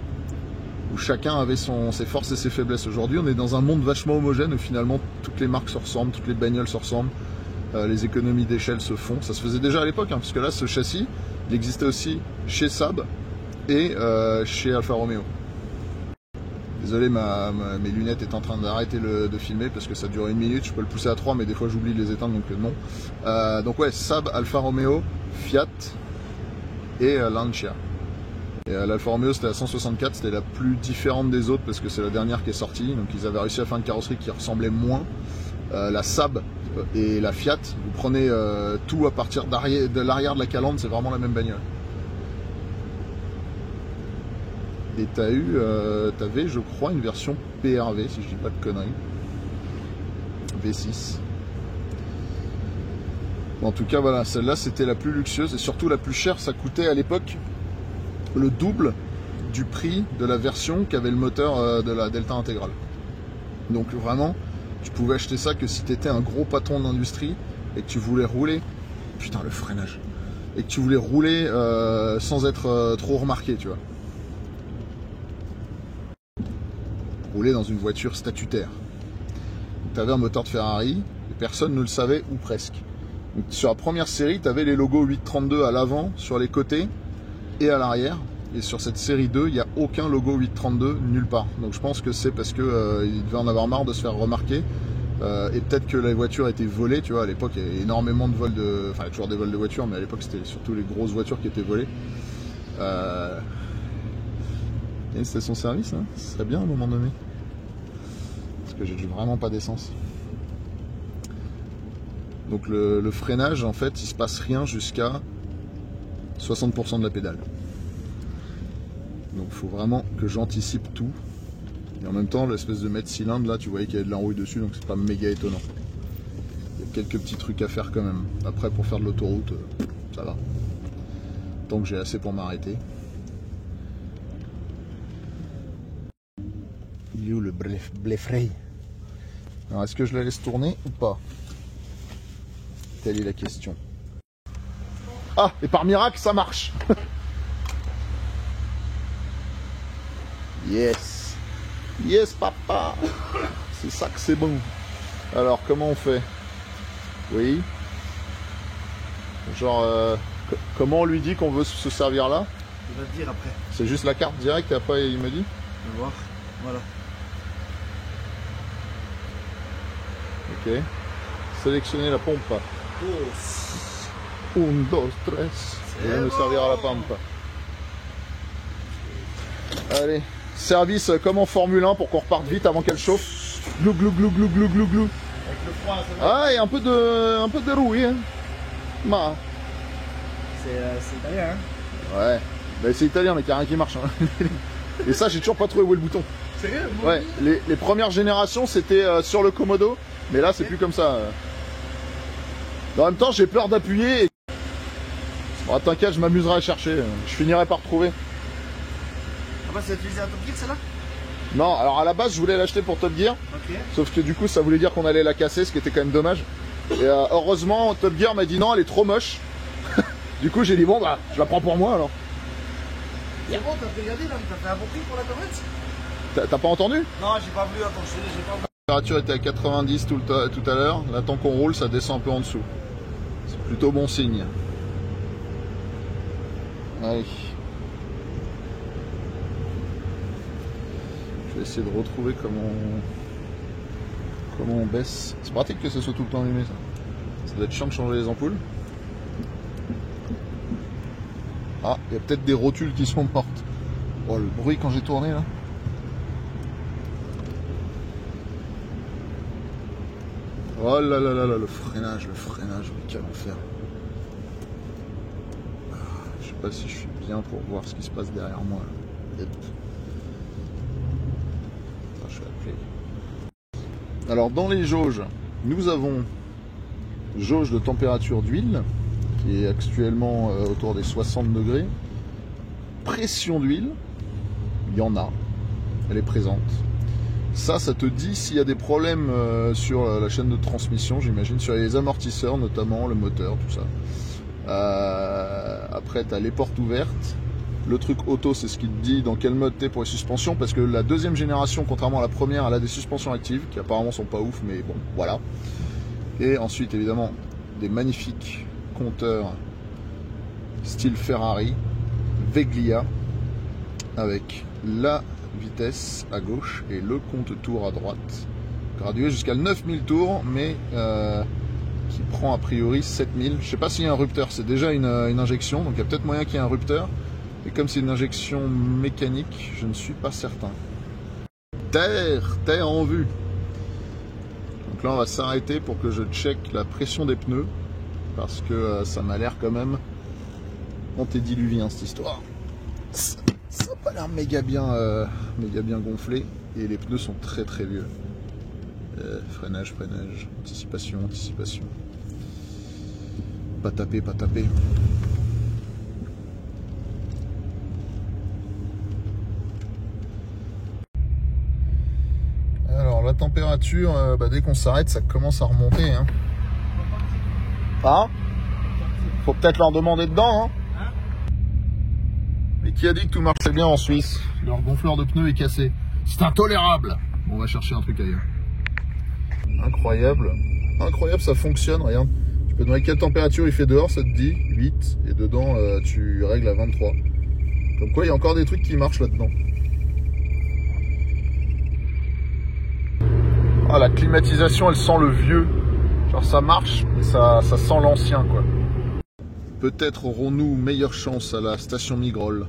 où chacun avait ses forces et ses faiblesses. Aujourd'hui, on est dans un monde vachement homogène où finalement toutes les marques se ressemblent, toutes les bagnoles se ressemblent, les économies d'échelle se font. Ça se faisait déjà à l'époque, hein, parce que là, ce châssis, il existait aussi chez Saab et chez Alfa Romeo. Désolé, mes lunettes est en train d'arrêter de filmer parce que ça dure 1 minute. Je peux le pousser à 3, mais des fois j'oublie de les éteindre, donc non. Donc ouais, Saab, Alfa Romeo, Fiat et Lancia. Et l'Alfa Romeo c'était la 164, c'était la plus différente des autres parce que c'est la dernière qui est sortie. Donc ils avaient réussi à faire une carrosserie qui ressemblait moins. La Saab et la Fiat, vous prenez tout à partir de l'arrière de la calandre, c'est vraiment la même bagnole. Et t'avais, je crois, une version PRV, si je dis pas de conneries. V6. En tout cas, voilà, celle-là, c'était la plus luxueuse et surtout la plus chère. Ça coûtait à l'époque le double du prix de la version qu'avait le moteur de la Delta intégrale. Donc vraiment, tu pouvais acheter ça que si tu étais un gros patron d'industrie et que tu voulais rouler... Putain, le freinage. Et que tu voulais rouler sans être trop remarqué, tu vois. Rouler dans une voiture statutaire. Tu avais un moteur de Ferrari, et personne ne le savait, ou presque. Donc, sur la première série, tu avais les logos 832 à l'avant, sur les côtés et à l'arrière. Et sur cette série 2, il n'y a aucun logo 832 nulle part. Donc je pense que c'est parce qu'il devait en avoir marre de se faire remarquer. Et peut-être que la voiture était volée, tu vois, à l'époque il y avait énormément de vols de... Enfin il y a toujours des vols de voitures, mais à l'époque c'était surtout les grosses voitures qui étaient volées. Il y a une station-service, hein, ce serait bien à un moment donné. Parce que j'ai vraiment pas d'essence. Donc le freinage, en fait, il se passe rien jusqu'à 60% de la pédale. Donc il faut vraiment que j'anticipe tout. Et en même temps, l'espèce de mètre cylindre, là, tu voyais qu'il y avait de l'enrouille dessus, donc c'est pas méga étonnant. Il y a quelques petits trucs à faire quand même. Après, pour faire de l'autoroute, ça va. Tant que j'ai assez pour m'arrêter. Il est où le bléfrey? Alors, est-ce que je la laisse tourner ou pas? Telle est la question. Ah, et par miracle, ça marche. Yes. Yes, papa. C'est ça que c'est bon. Alors, comment on fait? Oui. Genre, comment on lui dit qu'on veut se servir là? Il va te dire après. C'est juste la carte directe et après il me dit? On va voir. Voilà. Ok. Sélectionner la pompe. Un, dos, tres. Et on me servira la pompe. Allez. Service comme en Formule 1 pour qu'on reparte vite avant qu'elle chauffe. Glou glou glou glou glou glou glou. Avec le froid, ça va. Ah, et un peu de rouille. Hein. Ma. C'est italien, hein. Ouais. Bah, c'est italien, mais il n'y a rien qui marche. Hein. Et ça, j'ai toujours pas trouvé où est le bouton. Sérieux? Ouais. Les premières générations, c'était sur le Komodo, mais là, c'est plus comme ça. En même temps, j'ai peur d'appuyer. Et... Bon, t'inquiète, je m'amuserai à chercher. Je finirai par trouver. Ah bah, c'est utilisé à Top Gear, celle-là? Non, alors à la base, je voulais l'acheter pour Top Gear. Ok. Sauf que du coup, ça voulait dire qu'on allait la casser, ce qui était quand même dommage. Et heureusement, Top Gear m'a dit non, elle est trop moche. Du coup, j'ai dit bon, bah, je la prends pour moi alors. C'est bon, t'as regardé là, t'as fait un bon prix pour la Corvette? T'as pas entendu? Non, j'ai pas voulu, attends, j'ai pas voulu. La température était à 90 tout à l'heure. Là, tant qu'on roule, ça descend un peu en dessous. C'est plutôt bon signe. Allez. Je vais essayer de retrouver comment on baisse. C'est pratique que ce soit tout le temps allumé, ça. Ça doit être chiant de changer les ampoules. Ah, il y a peut-être des rotules qui sont mortes. Oh, le bruit quand j'ai tourné là. Oh là là là là, le freinage, quel enfer. Ah, je sais pas si je suis bien pour voir ce qui se passe derrière moi. Là. Ah, je vais appeler. Alors dans les jauges, nous avons jauge de température d'huile, qui est actuellement autour des 60 degrés. Pression d'huile, il y en a, elle est présente. Ça te dit s'il y a des problèmes sur la chaîne de transmission, j'imagine, sur les amortisseurs notamment, le moteur, tout ça. Après, tu as les portes ouvertes. Le truc auto, c'est ce qui te dit dans quel mode tu es pour les suspensions, parce que la deuxième génération, contrairement à la première, elle a des suspensions actives, qui apparemment sont pas ouf, mais bon, voilà. Et ensuite, évidemment, des magnifiques compteurs style Ferrari, Veglia, avec la vitesse à gauche et le compte-tours à droite, gradué jusqu'à 9000 tours, mais qui prend a priori 7000. Je sais pas s'il y a un rupteur, c'est déjà une injection, donc il y a peut-être moyen qu'il y ait un rupteur, et comme c'est une injection mécanique, je ne suis pas certain. Terre en vue. Donc là on va s'arrêter pour que je check la pression des pneus, parce que ça m'a l'air quand même antédiluvien cette histoire. Ça n'a pas l'air méga bien gonflé, et les pneus sont très vieux. Freinage, anticipation. Pas taper. Alors la température, dès qu'on s'arrête, ça commence à remonter. Hein. Faut peut-être leur demander dedans. Hein. Mais qui a dit que tout marchait bien en Suisse? Leur gonfleur de pneus est cassé. C'est intolérable. Bon, on va chercher un truc ailleurs. Incroyable, ça fonctionne, regarde. Tu peux demander quelle température il fait dehors, ça te dit 8, et dedans tu règles à 23. Comme quoi il y a encore des trucs qui marchent là-dedans. Ah, la climatisation, elle sent le vieux. Genre ça marche, mais ça sent l'ancien, quoi. Peut-être aurons-nous meilleure chance à la station Migrol,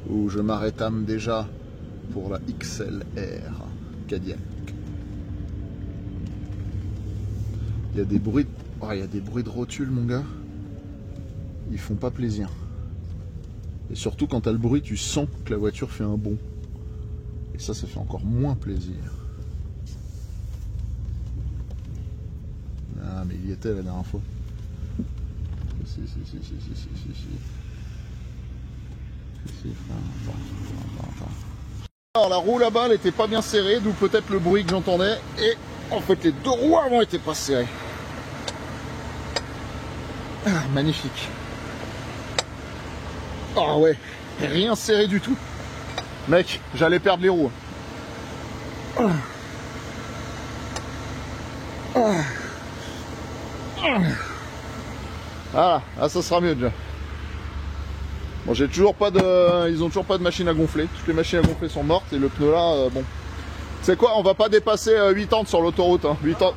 où je m'arrêtame déjà pour la XLR Cadillac. Il y a des bruits de rotules, mon gars. Ils font pas plaisir. Et surtout quand t'as le bruit, tu sens que la voiture fait un bond. Et ça fait encore moins plaisir. Ah mais il y était la dernière fois. Si. Alors la roue là-bas, elle était pas bien serrée, d'où peut-être le bruit que j'entendais. Et en fait les deux roues avant étaient pas serrées. Ah, magnifique. Ah ouais, rien serré du tout. Mec, j'allais perdre les roues. Ah, ça sera mieux déjà. Bon, j'ai toujours pas de. Ils ont toujours pas de machine à gonfler. Toutes les machines à gonfler sont mortes et le pneu là, bon. Tu sais quoi, on va pas dépasser 80 sur l'autoroute. Hein. 80.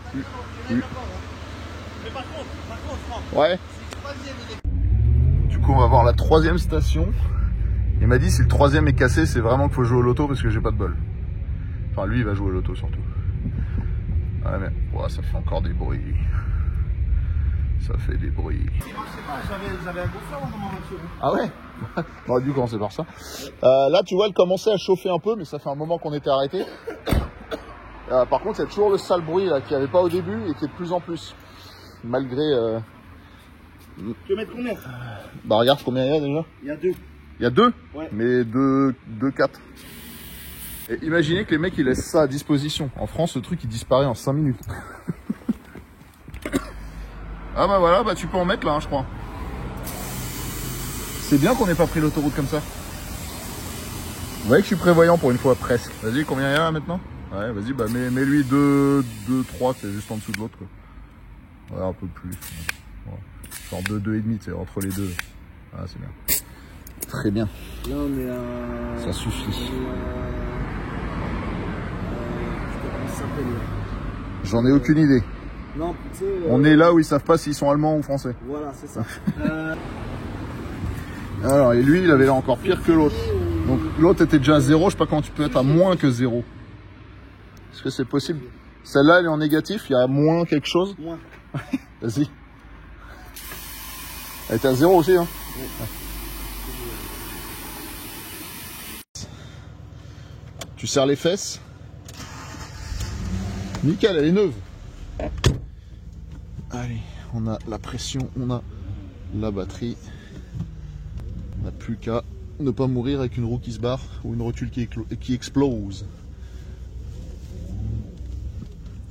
Mais par contre, Ouais. Du coup, on va voir la 3e station. Il m'a dit si le 3e est cassé, c'est vraiment qu'il faut jouer au loto parce que j'ai pas de bol. Enfin, lui, il va jouer au loto surtout. Ouais, mais ouais, ça fait encore des bruits. Ça fait des bruits. je sais pas, j'avais un gonfleur dans ma voiture. Ah ouais. On aurait dû commencer par ça. Là, tu vois, elle commençait à chauffer un peu, mais ça fait un moment qu'on était arrêté. Par contre, il y a toujours le sale bruit là qu'il n'y avait pas au début et qui est de plus en plus. Malgré. Tu veux mettre combien? Bah, regarde combien il y a déjà. Il y a 2. Il y a 2 Ouais. Mais 2, 4. Et imaginez que les mecs ils laissent ça à disposition. En France, le truc il disparaît en 5 minutes. Ah bah voilà, bah tu peux en mettre là, hein, je crois. C'est bien qu'on n'ait pas pris l'autoroute comme ça. Vous voyez que je suis prévoyant pour une fois, presque. Vas-y, combien il y a là maintenant? Ouais, vas-y, bah mets-lui 2, 3, c'est juste en dessous de l'autre. Ouais, un peu plus. Ouais. Genre 2, 2,5, c'est entre les deux. Ah, c'est bien. Très bien. Là, on est à... Ça suffit. Comment ça s'appelle là? J'en ai aucune idée. Non, tu sais... On est là où ils savent pas s'ils sont allemands ou français. Voilà, c'est ça. Alors, et lui, il avait l'air encore pire que l'autre. Donc l'autre était déjà à 0, je sais pas comment tu peux être à moins que 0. Est-ce que c'est possible? Celle-là, elle est en négatif, il y a moins quelque chose? Moins. Vas-y. Elle était à 0 aussi, hein? Ouais. Tu serres les fesses? Nickel, elle est neuve. Allez, on a la pression, on a la batterie. On n'a plus qu'à ne pas mourir avec une roue qui se barre ou une rotule qui explose.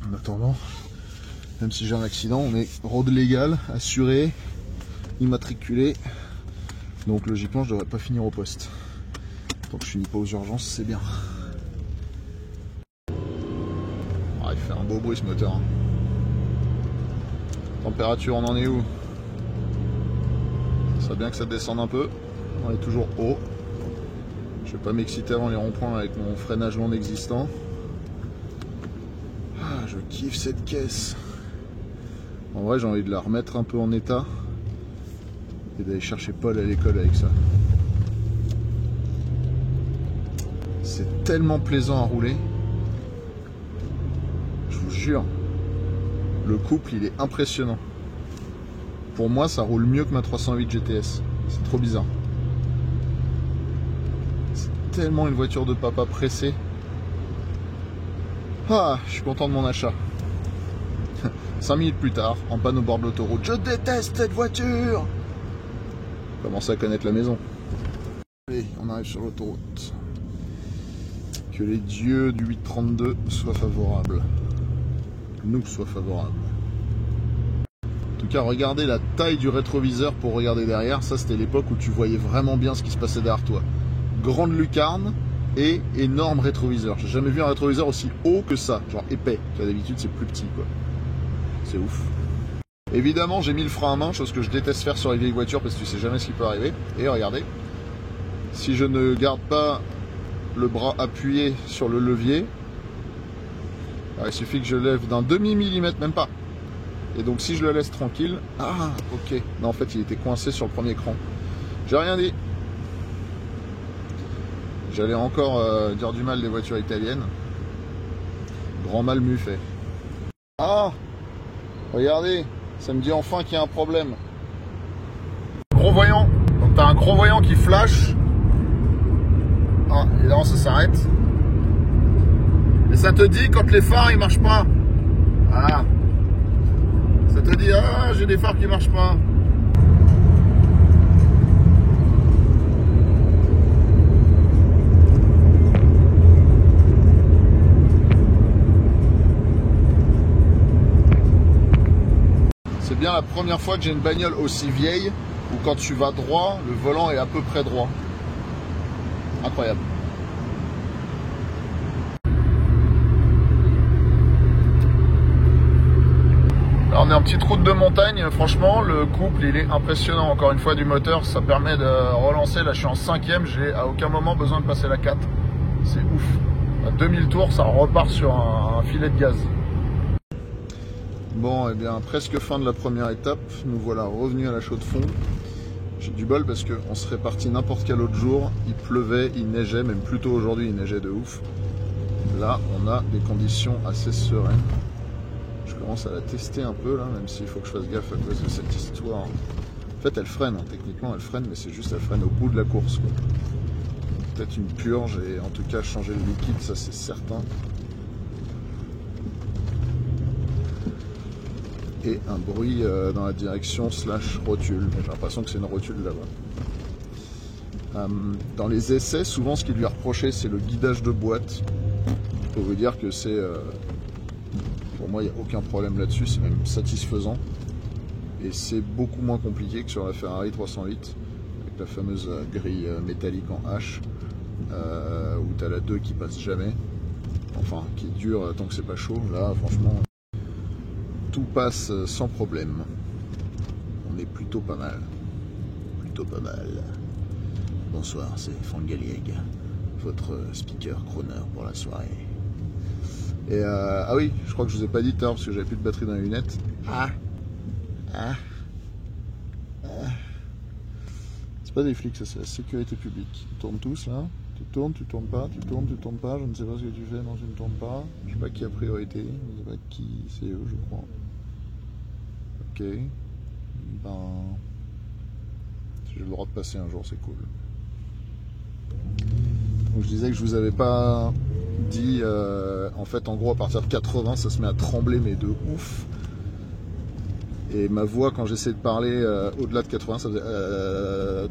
En attendant, même si j'ai un accident, on est road légal, assuré, immatriculé. Donc logiquement, je devrais pas finir au poste. Tant que je finis pas aux urgences, c'est bien. Ah, il fait un beau bruit ce moteur. Température, on en est où? Ça serait bien que ça descende un peu. On est toujours haut. Je vais pas m'exciter avant les ronds-points avec mon freinage non existant. Ah, je kiffe cette caisse. En vrai, j'ai envie de la remettre un peu en état et d'aller chercher Paul à l'école avec ça. C'est tellement plaisant à rouler. Je vous jure. Le couple, il est impressionnant. Pour moi, ça roule mieux que ma 308 GTS. C'est trop bizarre. C'est tellement une voiture de papa pressée. Ah, je suis content de mon achat. 5 minutes plus tard, en panne au bord de l'autoroute. Je déteste cette voiture! Commence à connaître la maison. Allez, on arrive sur l'autoroute. Que les dieux du 832 soient favorables. Nous soient favorables. En tout cas, regardez la taille du rétroviseur pour regarder derrière. Ça, c'était l'époque où tu voyais vraiment bien ce qui se passait derrière toi. Grande lucarne et énorme rétroviseur. J'ai jamais vu un rétroviseur aussi haut que ça, genre épais. D'habitude, c'est plus petit, quoi. C'est ouf. Évidemment, j'ai mis le frein à main, chose que je déteste faire sur les vieilles voitures parce que tu sais jamais ce qui peut arriver. Et regardez, si je ne garde pas le bras appuyé sur le levier, alors, il suffit que je lève d'un demi-millimètre, même pas. Et donc si je le laisse tranquille, ah ok, non en fait il était coincé sur le premier cran. J'ai rien dit. J'allais encore dire du mal des voitures italiennes. Grand mal m'eût fait. Ah, regardez, ça me dit enfin qu'il y a un problème. Gros voyant, donc t'as un gros voyant qui flash. Ah, évidemment ça s'arrête. Et ça te dit quand les phares ils marchent pas. Ah. Ça te dit, ah, j'ai des phares qui marchent pas. C'est bien la première fois que j'ai une bagnole aussi vieille où quand tu vas droit, le volant est à peu près droit. Incroyable. Là, on est en petite route de montagne. Franchement, le couple, il est impressionnant. Encore une fois, du moteur, ça permet de relancer. Là, je suis en 5e. J'ai à aucun moment besoin de passer la 4. C'est ouf. À 2000 tours, ça repart sur un filet de gaz. Bon, et bien, presque fin de la première étape. Nous voilà revenus à la Chaux-de-Fonds. J'ai du bol parce qu'on serait parti n'importe quel autre jour. Il pleuvait, il neigeait, même plus tôt aujourd'hui, il neigeait de ouf. Là, on a des conditions assez sereines. Je commence à la tester un peu là, même s'il faut que je fasse gaffe à cause de cette histoire. En fait, elle freine, hein. Techniquement elle freine, mais c'est juste elle freine au bout de la course. Peut-être une purge et en tout cas changer le liquide, ça c'est certain. Et un bruit dans la direction slash rotule. J'ai l'impression que c'est une rotule là-bas. Dans les essais, souvent ce qui lui est reproché, c'est le guidage de boîte. Je peux vous dire que c'est... pour moi, il n'y a aucun problème là-dessus, c'est même satisfaisant. Et c'est beaucoup moins compliqué que sur la Ferrari 308, avec la fameuse grille métallique en H, où tu as la 2 qui passe jamais. Enfin, qui dure tant que c'est pas chaud. Là, franchement, tout passe sans problème. On est plutôt pas mal. Plutôt pas mal. Bonsoir, c'est Franck Galliègue, votre speaker crooner pour la soirée. Et ah oui, je crois que je vous ai pas dit tout à l'heure parce que j'avais plus de batterie dans les lunettes. C'est pas des flics, ça c'est la sécurité publique. Ils tournent tous là. Tu tournes pas, tu tournes pas. Je ne sais pas ce que tu fais, non tu ne tournes pas. Je sais pas qui a priorité, je sais pas qui c'est eux, je crois. Ok. Ben, si j'ai le droit de passer un jour, c'est cool. Donc je disais que je vous avais pas dit, en fait en gros à partir de 80 ça se met à trembler mais de ouf, et ma voix quand j'essaie de parler au-delà de 80 ça faisait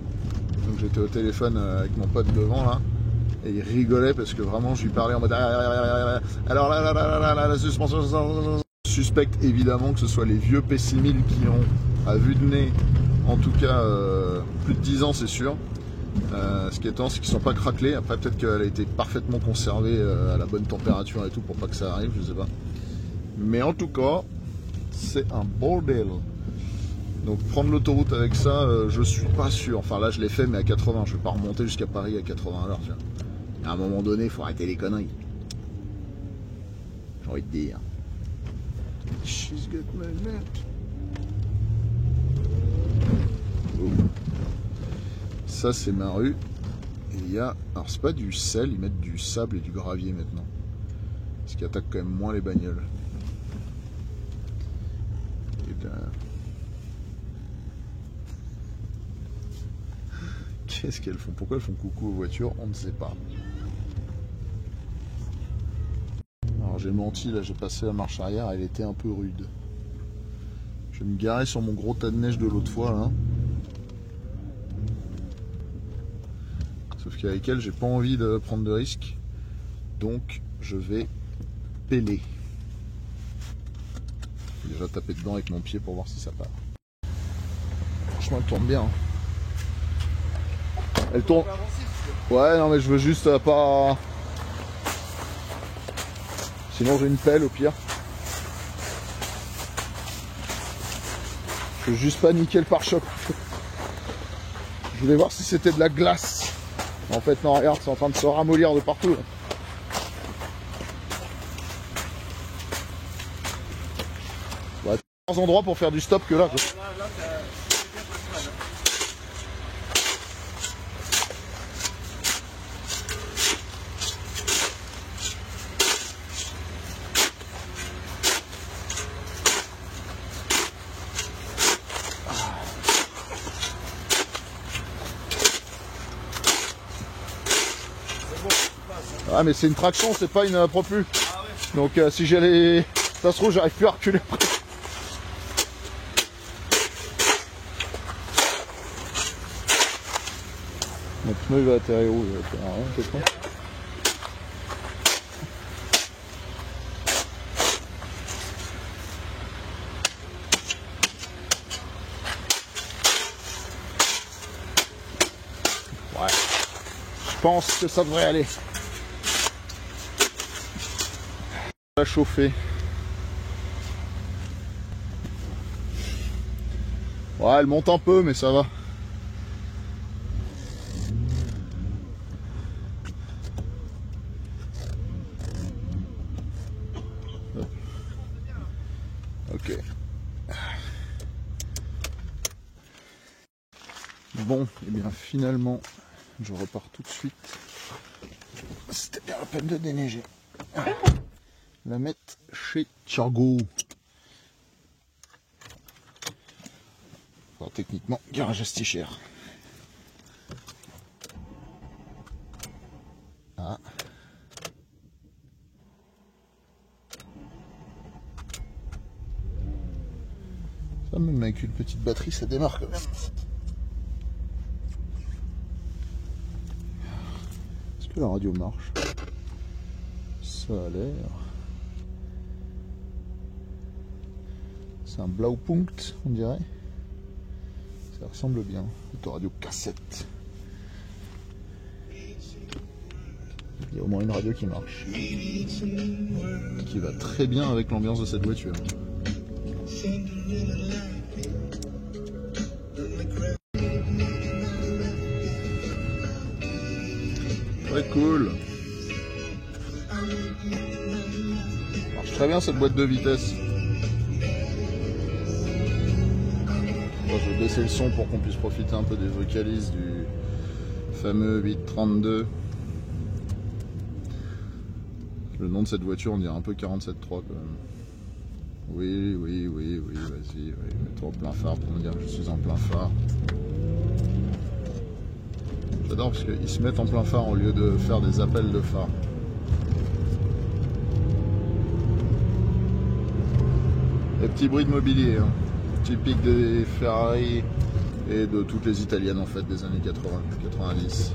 donc j'étais au téléphone avec mon pote devant là et il rigolait parce que vraiment je lui parlais en mode alors là la suspension. Je suspecte évidemment que ce soit les vieux P6000 qui ont à vue de nez en tout cas plus de 10 ans c'est sûr. Ce qui est étonnant, c'est qu'ils ne sont pas craquelés. Après, peut-être qu'elle a été parfaitement conservée à la bonne température et tout pour pas que ça arrive, je sais pas. Mais en tout cas, c'est un bordel. Donc prendre l'autoroute avec ça, je suis pas sûr. Enfin là, je l'ai fait, mais à 80. Je vais pas remonter jusqu'à Paris à 80 à l'heure. À un moment donné, il faut arrêter les conneries. J'ai envie de dire. She's got my net. Oh. Ça c'est ma rue, et il y a, alors c'est pas du sel, ils mettent du sable et du gravier maintenant, ce qui attaque quand même moins les bagnoles. Et là... Qu'est-ce qu'elles font? Pourquoi elles font coucou aux voitures? On ne sait pas. Alors j'ai menti, là j'ai passé la marche arrière, elle était un peu rude. Je vais me garer sur mon gros tas de neige de l'autre fois là. Sauf qu'avec elle, j'ai pas envie de prendre de risques. Donc, je vais péler. Je vais déjà taper dedans avec mon pied pour voir si ça part. Franchement, elle tourne bien. Elle tourne. Ouais, non, mais je veux juste pas. Sinon, j'ai une pelle au pire. Je veux juste pas niquer le pare-choc. Je voulais voir si c'était de la glace. En fait, non, regarde, c'est en train de se ramollir de partout. Là. Bah, t'as des endroits pour faire du stop que là. Quoi. Ah mais c'est une traction, c'est pas une propulsion. Donc si j'allais... Ça se trouve j'arrive plus à reculer après. Mon pneu il va atterrir où? Il va atterrir rien, quelque part. Ouais. Je pense que ça devrait aller. On va chauffer. Ouais, elle monte un peu, mais ça va. Ok. Bon, et bien finalement, je repars tout de suite. C'était bien la peine de déneiger. La mettre chez Tchargo. Enfin, techniquement, garage Asticher. Ah. Ça, même avec une petite batterie, ça démarre quand même. Est-ce que la radio marche? Ça a l'air. C'est un Blaupunkt, on dirait. Ça ressemble bien. Autoradio cassette. Il y a au moins une radio qui marche. Qui va très bien avec l'ambiance de cette voiture. Très cool. Marche très bien cette boîte de vitesse. Bon, je vais baisser le son pour qu'on puisse profiter un peu des vocalises du fameux 832. Le nom de cette voiture, on dirait un peu 47.3 quand même. Oui, vas-y, oui, mets-toi en plein phare pour me dire que je suis en plein phare. J'adore parce qu'ils se mettent en plein phare au lieu de faire des appels de phare. Les petits bruits de mobilier, hein, typiques des Ferrari et de toutes les italiennes en fait des années 80-90.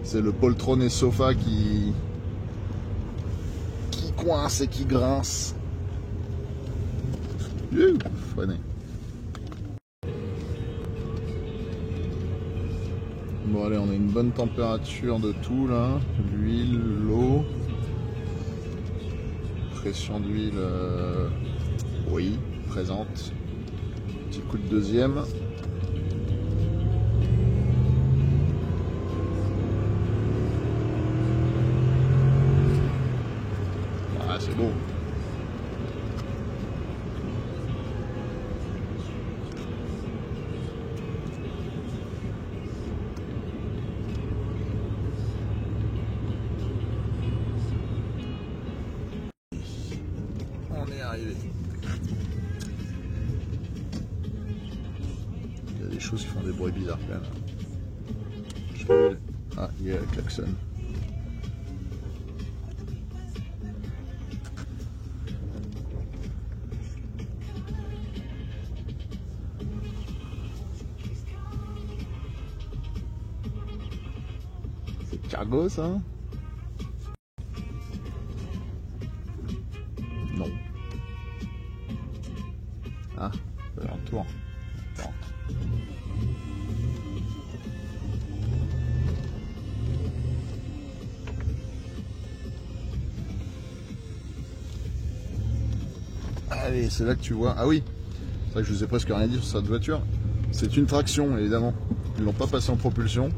C'est le poltrone sofa qui coince et qui grince. Freiné. Bon allez, on a une bonne température de tout là. L'huile, l'eau. Pression d'huile, oui, présente. Petit coup de deuxième. Ah, c'est beau. On est arrivé. Il y a des choses qui font des bruits bizarres quand même. Ah, il y a le klaxon. C'est Cargo ça? Non. Ah, ça fait un tour. Bon. Allez, c'est là que tu vois. Ah oui, c'est vrai que je vous ai presque rien dit sur cette voiture. C'est une traction, évidemment. Ils l'ont pas passé en propulsion.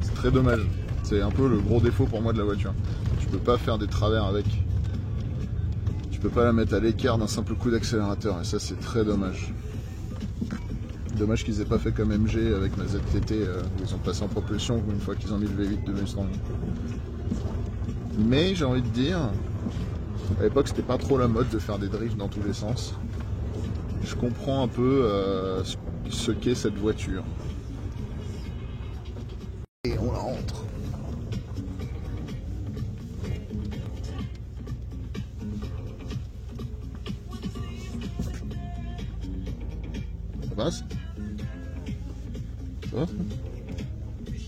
C'est très dommage. C'est un peu le gros défaut pour moi de la voiture. Tu peux pas faire des travers avec. Tu peux pas la mettre à l'écart d'un simple coup d'accélérateur. Et ça, c'est très dommage. Dommage qu'ils aient pas fait comme MG avec ma ZTT où ils ont passé en propulsion une fois qu'ils ont mis le V8 de Mustang. Mais j'ai envie de dire, à l'époque c'était pas trop la mode de faire des drifts dans tous les sens. Je comprends un peu ce qu'est cette voiture. Et on la rentre. Ça va? Oui,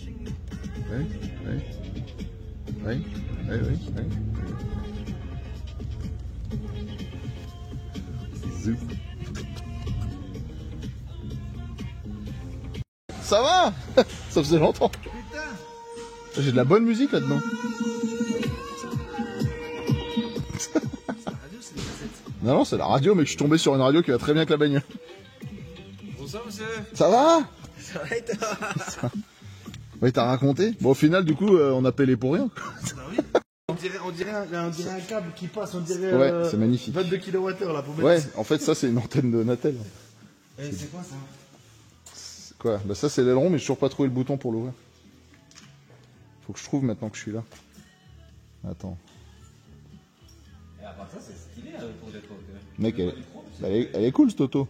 oui. Oui, oui, oui, oui. Zoup. Ça va? Ça faisait longtemps. J'ai de la bonne musique là-dedans. Non, non, c'est la radio, mais je suis tombé sur une radio qui va très bien avec la bagnole. Bonsoir, monsieur. Ça va? Ça va et toi? Oui, t'as raconté? Bon, au final, du coup, on a payé pour rien. Bah oui. On dirait un câble qui passe, on dirait. Ouais, c'est magnifique. 22 kWh là pour mettre. Ouais, en fait, ça, c'est une antenne de Natel. Et c'est quoi ça? C'est quoi? Bah, ça, c'est l'aileron, mais j'ai toujours pas trouvé le bouton pour l'ouvrir. Faut que je trouve maintenant que je suis là. Attends. Et à part ça, c'est stylé pour des trucs. Mec, elle est cool, cette auto.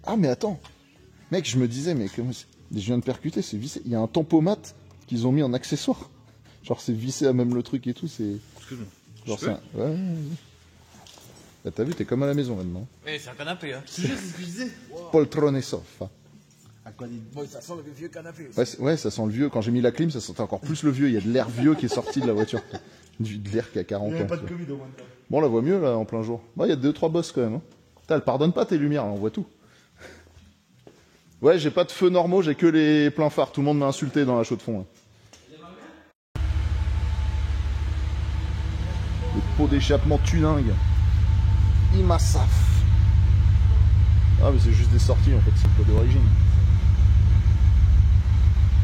Ah, mais attends. Mec, je me disais, mais comment je viens de percuter, c'est vissé. Il y a un tampomate qu'ils ont mis en accessoire. Genre, c'est vissé à même le truc et tout, c'est... Excuse-moi. Genre, c'est un... Ouais. Bah, t'as vu, t'es comme à la maison maintenant. Eh, c'est un canapé, hein. C'est juste ce que je disais. Poltrone sofa. À quoi dit? Bon, ça sent le vieux canapé aussi. Ouais, ça sent le vieux. Quand j'ai mis la clim, ça sentait encore plus le vieux. Il y a de l'air vieux qui est sorti de la voiture. De l'air qui a 40 Il ans. n'y a pas de Covid au moins. Bon, on la voit mieux, là, en plein jour. Bah, il y a 2-3 bosses, quand même. Hein. Putain, elle pardonne pas tes lumières, là, on voit tout. Ouais, j'ai pas de feux normaux, j'ai que les pleins phares. Tout le monde m'a insulté dans la chaude fond. Hein. Les pots d'échappement tuningue. Imasaf. Ah, mais c'est juste des sorties, en fait, c'est pas d'origine.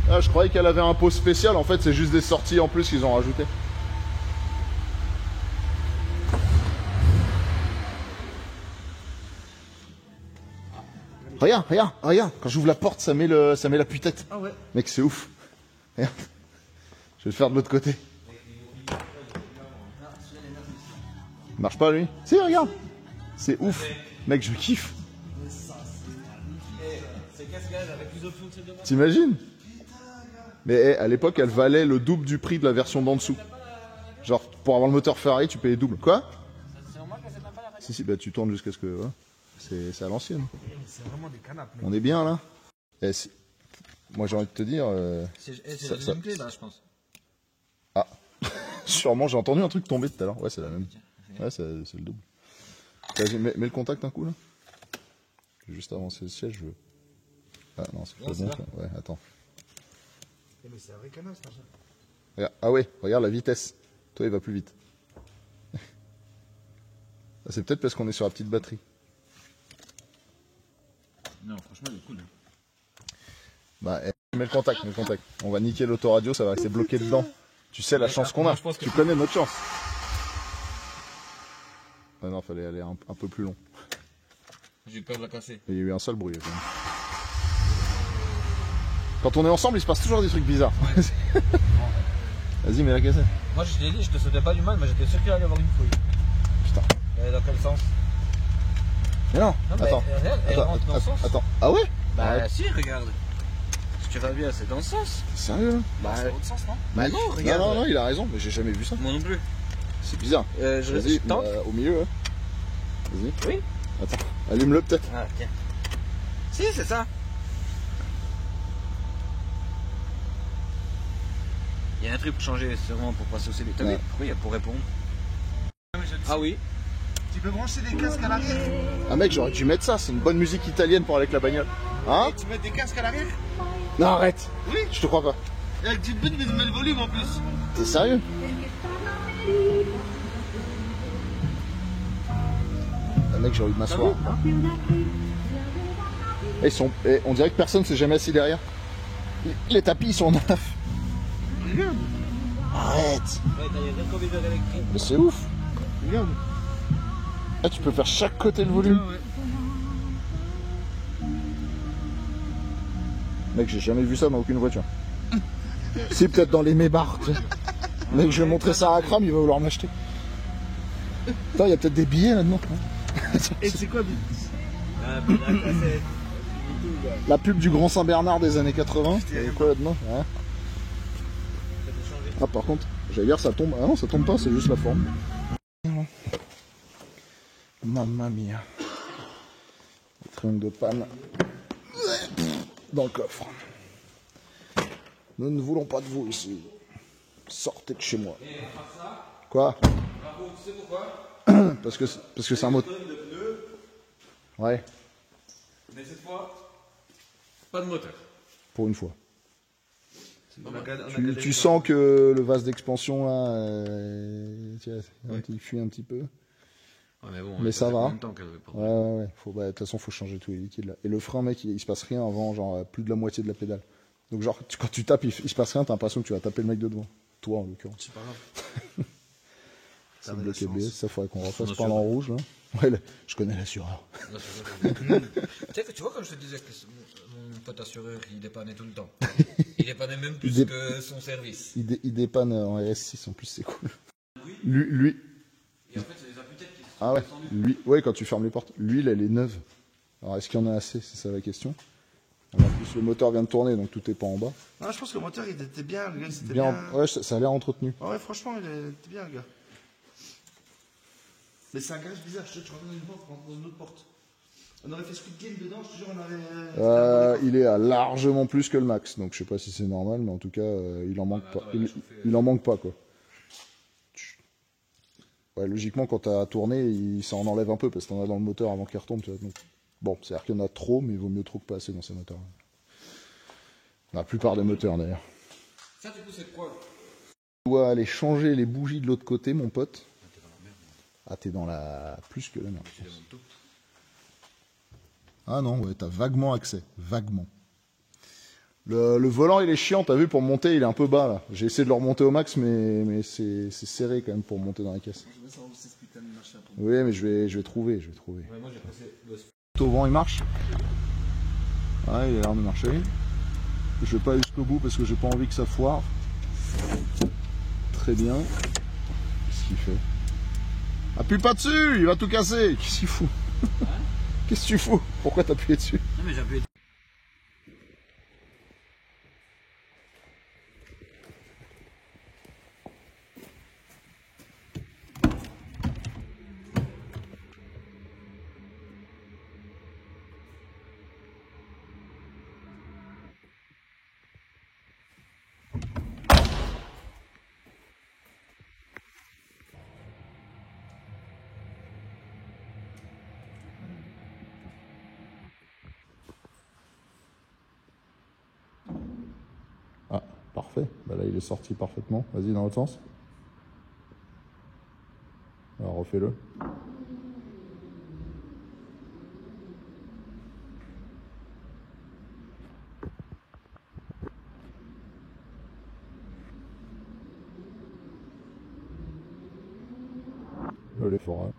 Ah, je croyais qu'elle avait un pot spécial, en fait, c'est juste des sorties en plus qu'ils ont rajouté. Regarde, quand j'ouvre la porte, ça met la putette. Ah ouais. Mec, c'est ouf. Regarde. Je vais le faire de l'autre côté. Il marche pas, lui? Si, regarde. C'est ouf. Mec, je kiffe. C'est cascade avec plus d'options que celle de moi. T'imagines? Mais à l'époque, elle valait le double du prix de la version d'en dessous. Genre, pour avoir le moteur Ferrari, tu payais double. Quoi? C'est normal que c'est même pas la Si, bah tu tournes jusqu'à ce que... Ouais. C'est à l'ancienne. C'est vraiment des canapes. On est bien, là? Moi, j'ai envie de te dire... C'est la deuxième clé, là, je pense. Ah. Sûrement, j'ai entendu un truc tomber tout à l'heure. Ouais, c'est la même. Ouais, c'est le double. Vas-y, mets le contact un coup, là. Je vais juste avancer le siège, je veux... Ah non, c'est pas bon, ça. Ouais, attends. Mais c'est un vrai canap, ça. Regarde. Ah ouais, regarde la vitesse. Toi, il va plus vite. C'est peut-être parce qu'on est sur la petite batterie. Non, franchement, il est cool. Bah, mets le contact. On va niquer l'autoradio, ça va rester bloqué dedans. Tu sais la chance qu'on a. Tu connais notre chance. Ah non, fallait aller un peu plus long. J'ai peur de la casser. Il y a eu un seul bruit. Quand même. Quand on est ensemble, il se passe toujours des trucs bizarres. Ouais. Vas-y, mets la cassette. Moi, je t'ai dit, je te souhaitais pas du mal, mais j'étais sûr qu'il allait y avoir une fouille. Putain. Et dans quel sens? Mais non, attends. Elle rentre dans le sens. Attends. Ah ouais? Bah si, regarde. Si tu vas bien, c'est dans le sens. C'est sérieux? Bah, c'est dans l'autre sens, non? Bah non, regarde. Non, il a raison, mais j'ai jamais vu ça. Moi non plus. C'est bizarre. Vas-y, tente. au milieu. Hein. Vas-y. Oui. Attends, allume-le peut-être. Ah, tiens. Si, c'est ça. Il y a un truc pour changer, c'est vraiment pour passer au CD. T'as vu? Pourquoi il y a pour répondre? Ah oui. Tu peux brancher des casques à l'arrière. Ah mec, j'aurais dû mettre ça, c'est une bonne musique italienne pour aller avec la bagnole. Hein? Et tu mets des casques à l'arrière? Non, arrête. Oui. Je te crois pas. Et avec du but, mais tu mets le volume en plus. T'es sérieux? Ah mec, j'ai envie de m'asseoir. On dirait que personne s'est jamais assis derrière. Les tapis, ils sont neufs. Regarde. Arrête. Ouais, t'as un rétroviseur électrique. Mais c'est ouf. Regarde. Ah, tu peux faire chaque côté le volume. Ah, ouais. Mec, j'ai jamais vu ça dans aucune voiture. C'est peut-être dans les mébards. Tu sais. Mec, je vais montrer ça à Akram, il va vouloir m'acheter. Attends, il y a peut-être des billets là-dedans. Et c'est quoi? La pub du Grand Saint-Bernard des années 80. Il y a quoi là-dedans? Ouais. Ah, par contre, j'allais dire ça tombe. Ah non, ça tombe pas, c'est juste la forme. Mamma mia. Le triangle de panne. dans le coffre. Nous ne voulons pas de vous ici. Sortez de chez moi. Quoi? Bravo, tu sais pourquoi? Parce que c'est un moteur. Ouais, Mais cette fois, pas de moteur. pour une fois. Tu sens que le vase d'expansion là, il fuit un petit peu. Ouais, mais bon, Mais ça va. Même temps qu'elle avait pas. Ouais. De toute façon, faut changer tous les liquides là. Et le frein, mec, il se passe rien avant genre plus de la moitié de la pédale. Donc genre, quand tu tapes, il se passe rien, t'as l'impression que tu vas taper le mec de devant. Toi, en l'occurrence. C'est pas grave. C'est bloqué BS, ça faudrait qu'on refasse par en rouge là. Ouais, je connais l'assureur. Tu sais que tu vois, quand je te disais que mon pote assureur, il dépannait tout le temps. Il dépannait même plus que son service. Il dépanne en RS6 en plus, c'est cool. Lui. Et en fait, c'est des appuis-têtes qui sont Ah ouais, descendus. ouais, quand tu fermes les portes. L'huile, elle est neuve. Alors, est-ce qu'il y en a assez? C'est ça la question. Alors, en plus, le moteur vient de tourner, donc tout est pas en bas. Non, je pense que le moteur, il était bien, le gars, c'était Bien, bien. ouais, ça a l'air entretenu. Ouais, franchement, il était bien, le gars. Mais c'est un garage bizarre, je te rentres dans une porte, on rentre dans une autre porte. On aurait fait Squid Game dedans, je te jure, on aurait... Il est à largement plus que le max, donc je sais pas si c'est normal, mais en tout cas, il en manque pas. Il en manque pas, quoi. Ouais, logiquement, quand t'as tourné, ça en enlève un peu, parce que t'en as dans le moteur avant qu'il retombe, tu vois. Donc, bon, c'est-à-dire qu'il y en a trop, mais il vaut mieux trop que pas assez dans ces moteurs. La plupart des moteurs, d'ailleurs. Ça, du coup, c'est quoi? Tu dois aller changer les bougies de l'autre côté, mon pote. Ah, t'es dans la... plus que la merde. Ah non, ouais, t'as vaguement accès. Vaguement. Le volant, il est chiant, t'as vu, pour monter, il est un peu bas, là. J'ai essayé de le remonter au max, mais c'est serré, quand même, pour monter dans la caisse. Oui, mais je vais trouver. Ouais, moi, j'ai passé le... Au vent, il marche. Ouais, il a l'air de marcher. Je vais pas aller jusqu'au bout, parce que j'ai pas envie que ça foire. Très bien. Qu'est-ce qu'il fait? Appuie pas dessus, il va tout casser. Qu'est-ce qu'il fout? Qu'est-ce que tu fous? Pourquoi t'appuies dessus? Non, mais j'ai appuyé. Ah, parfait. Bah là, il est sorti parfaitement. Vas-y, dans l'autre sens. Alors, refais-le. Le lait fera.